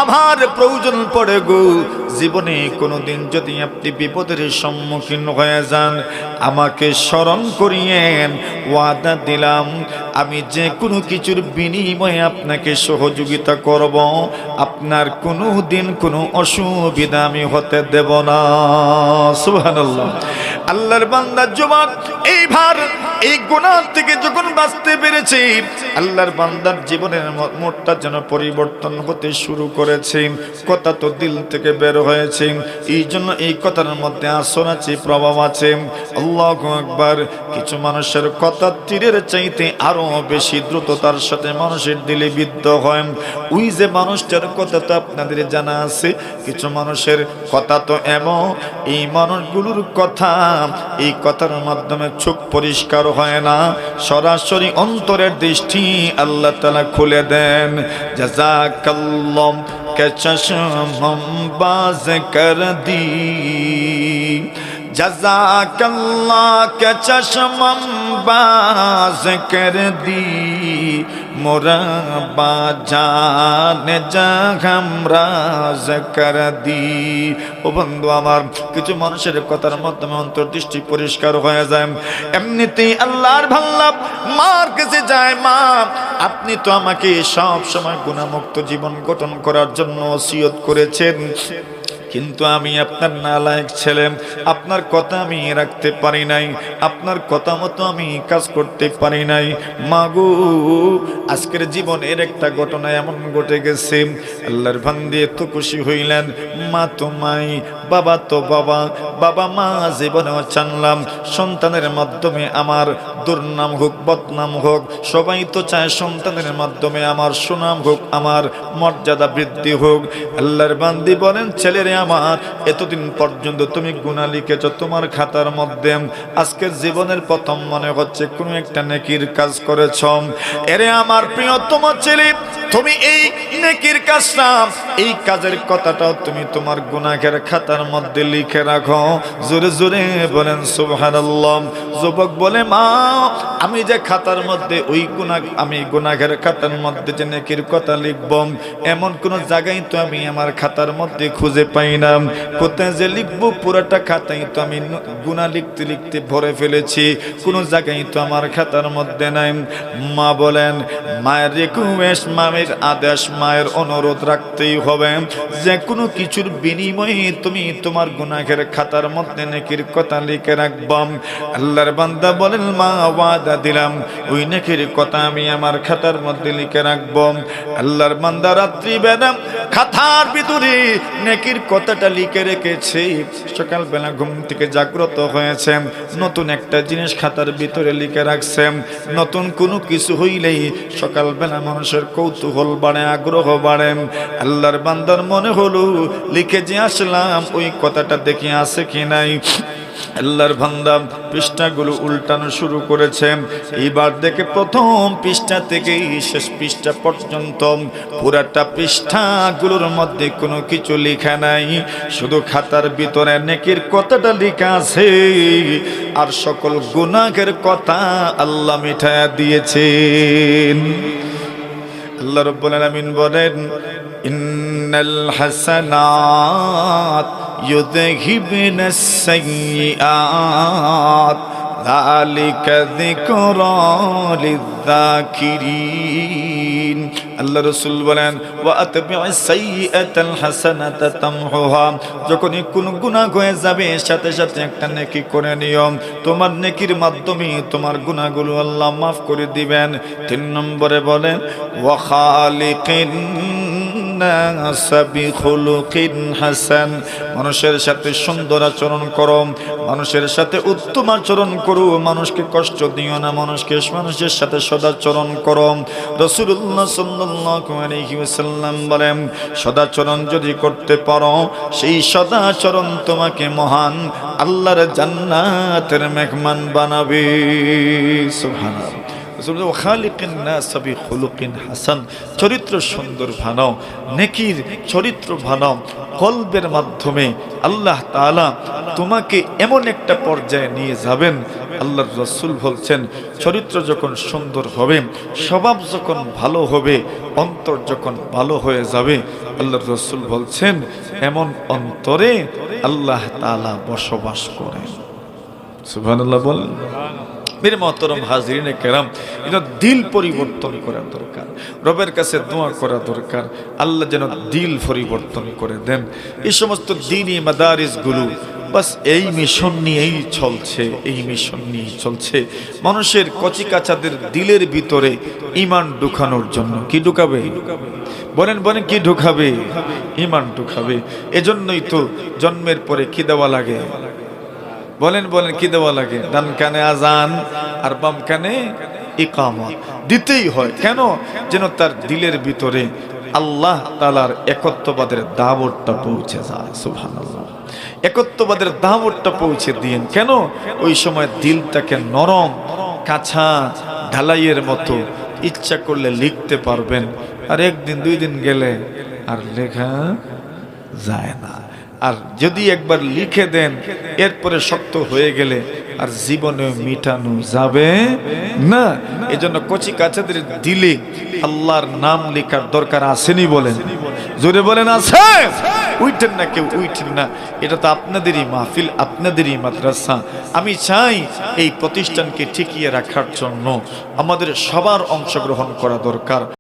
আবার প্রয়োজন পড়ে গো, জীবনে কোনোদিন যদি আপনি বিপদের সম্মুখীন হয়ে যান, আমাকে স্মরণ করিয়েন, ওয়াদা দিলাম আমি যে কোনো কিছুর বিনিময়ে আপনাকে সহযোগিতা করব, আপনার কোনো দিন কোনো অসুবিধা আমি হতে দেব না। সুবহানাল্লাহ। আল্লাহর বান্দা যুবক এইবার এই গুনাহ থেকে যখন বাঁচতে পেরেছে, আল্লাহর বান্দার জীবনের মোড়টা যেন পরিবর্তন হতে শুরু করেছে। কথা তো দিল থেকে বের হয়েছে, এই জন্য এই কথার মধ্যে আসর আছে, প্রভাব আছে। আল্লাহু আকবার। কিছু মানুষের কথা তীরের চাইতে আরো বেশি দ্রুততার সাথে মানুষের দিলে বিদ্ধ হয়। ওই যে মানুষটার কথা তো আপনাদের জানা আছে, কিছু মানুষের কথা তো এমন, এই মানুষগুলোর কথা, এই কথার মাধ্যমে চোখ পরিষ্কার হয় না, সরাসরি অন্তরের দৃষ্টি আল্লাহ তাআলা খুলে দেন। জাযাকাল্লাহ কে চশম বাজ কর দি, জাযাকাল্লাহ কে চশম বাজ কর দি, মোরা বাজান জাগম রাজ কর দি। ও বন্ধু আমার, কিছু মানুষের কথার মাধ্যমে অন্তর্দৃষ্টি পরিষ্কার হয়ে যায়। এমনিতেই আল্লাহর ভাল্লা মার কাছে যায়, মা আপনি তো আমাকে সব সময় গুনাহমুক্ত জীবন গঠন করার জন্য ওসিয়ত করেছেন, কিন্তু আমি আপনার নালায়েক ছেলে, আপনার কথা আমি রাখতে পারি নাই, আপনার কথা মতো আমি কাজ করতে পারি নাই। মাগো, আজকের জীবনের একটা ঘটনা এমন ঘটে গেছে, আল্লাহর বান্দা এত খুশি হইলেন। মা তো মাই, বাবা তো বাবা, বাবা মা জীবনেও জানলাম সন্তানের মাধ্যমে আমার দুর্নাম হোক, বদনাম হোক, সবাই তো চায় সন্তানের মাধ্যমে আমার সুনাম হোক, আমার মর্যাদা বৃদ্ধি হোক। আল্লাহর বান্দী বলেন, ছেলেরে আমার, এতদিন পর্যন্ত তুমি গুনাহ লিখেছ তোমার খাতার মধ্যে, আজকের জীবনের প্রথম মনে হচ্ছে কোনো একটা নেকির কাজ করেছ। এরে আমার প্রিয়তম ছেলে, তুমি এই নেকির কাজটা, এই কাজের কথাটাও তুমি তোমার গুনাহের খাতার মধ্যে লিখে রাখো। জোরে জোরে বলেন সুবহানাল্লাহ। যুবক বলে, মা আমি যে খাতার মধ্যে ওই আমি গুনাহের খাতার মধ্যে যে নেকির কথা লিখব, এমন কোন জায়গায় তো আমি আমার খাতার মধ্যে খুঁজে পাই না। কোথায় যে লিখবো, পুরোটা খাতায় তো আমি গুনাহ লিখতে লিখতে ভরে ফেলেছি, কোনো জায়গায় তো আমার খাতার মধ্যে নাই। মা বলেন, মায়ের রিকোয়েস্ট, মায়ের আদেশ, মায়ের অনুরোধ রাখতেই হবে, যে কোনো কিছুর বিনিময়ে তুমি তোমার গুনাহের খাতার মধ্যে নেকির কথা লিখে রাখবাম। আল্লাহর বান্দা বলেন, মা ওয়াদা দিলাম ওই নেকির কথা আমি আমার খাতার মধ্যে লিখে রাখব। আল্লাহর বান্দা রাত্রি বেলা খাতার ভিতরে নেকির কথাটা লিখে রেখেছে। সকালবেলা ঘুম থেকে জাগ্রত হয়েছে, নতুন একটা জিনিস খাতার ভিতরে লিখে রাখছে। নতুন কোনো কিছু হইলেই সকালবেলা মানুষের কৌতূহল বাড়ে, আগ্রহ বাড়ে। আল্লাহর বান্দার মনে হলো, লিখে যে আসলাম ওই কথাটা দেখি আছে কি নাই। আল্লাহর বান্দা পৃষ্ঠাগুলো উল্টানো শুরু করেছে। এইবার দেখে প্রথম পৃষ্ঠা থেকে শেষ পৃষ্ঠা পর্যন্ত পুরাটা পৃষ্ঠাগুলোর মধ্যে কোনো কিছু লেখা নাই, শুধু খাতার ভিতরে নেকির কথাটা লেখা আছে, আর সকল গুনাহের কথা আল্লাহ মিটায়া দিয়েছেন। আল্লাহ রাব্বুল আলামিন বলেন, ইন্নাল হাসানাত ইউযহিবুনাস সাইয়্যাত যালিকা যিকরা লিয-যাকিরিন। আল্লাহ রাসূল বলেন, ওয়া আতবি'আস সাইয়্যাতাল হাসানাতা তামহুহা, যখনই কোন গুনাহ হয়ে যাবে সাথে সাথে একটা নেকি করে নিও, তোমার নেকির মাধ্যমে তোমার গুনাহগুলো আল্লাহ মাফ করে দিবেন। 3 নম্বরে বলেন, ওয়া খালিকিন হাসান, মানুষের সাথে সুন্দর আচরণ করো, মানুষের সাথে উত্তম আচরণ করো, মানুষকে কষ্ট দিও না, মানুষের সাথে সদাচরণ করো। রাসূলুল্লাহ সাল্লাল্লাহু আলাইহি ওয়াসাল্লাম বলেন, সদাচরণ যদি করতে পারো, সেই সদাচরণ তোমাকে মহান আল্লাহর জান্নাতের মেহমান বানাবে। সুবহানাল্লাহ। চরিত্র সুন্দর বানাও, নেকির চরিত্র বানাও, কলবের মাধ্যমে আল্লাহ তাআলা তোমাকে এমন একটা পর্যায়ে নিয়ে যাবেন। আল্লাহর রাসূল বলছেন, চরিত্র যখন সুন্দর হবে, স্বভাব যখন ভালো হবে, অন্তর যখন ভালো হয়ে যাবে, আল্লাহর রাসূল বলছেন এমন অন্তরে আল্লাহ তাআলা বসবাস করেন। সুবহানাল্লাহ বলেন। মেরে মহতরম হাজরিনে কেরাম, এটা দিল পরিবর্তন করা দরকার, রবের কাছে দোয়া করা দরকার, আল্লাহ যেন দিল পরিবর্তন করে দেন। এই সমস্ত দ্বীনি মাদারিসগুলো বাস এই মিশন নিয়েই চলছে, এই মিশন নিয়েই চলছে, মানুষের কচিকাচাদের দিলের ভিতরে ঈমান ঢুকানোর জন্য। কি ঢুকাবে? বলেন বলেন, কি ঢুকাবে? ঈমান ঢুকাবে। এজন্যই তো জন্মের পরে কি দেওয়া লাগে? বলেন বলেন, কি দেওয়া লাগে? ডান কানে আজান আর বাম কানে ইকামত দিতেই হয়। কেন? যেন তার দিলের ভিতরে আল্লাহ তাআলার একত্ববাদের দাওয়াতটা পৌঁছে যায়। সুবহানাল্লাহ। একত্ববাদের দাওয়াতটা পৌঁছে দিয়েন। কেন? ওই সময় দিলটাকে নরম কাঁচা ঢালাইয়ের মতো ইচ্ছা করলে লিখতে পারবেন, আর একদিন 2 দিন গেলে আর লেখা যায় না। আর যদি একবার লিখে দেন, এরপরে শক্ত হয়ে গেলে আর জীবনে মিটানো যাবে না। এজন্য কচি কাচাদের দিলে আল্লাহর নাম লেখার দরকার আসেনি? বলেন জোরে বলেন, আছে? উঠেন না, কেউ উঠেন না। এটা তো আপনাদেরই মাহফিল, আপনাদেরই মাদ্রাসা। আমি চাই এই প্রতিষ্ঠানকে টিকিয়ে রাখার জন্য আমাদের সবার অংশগ্রহণ করা দরকার।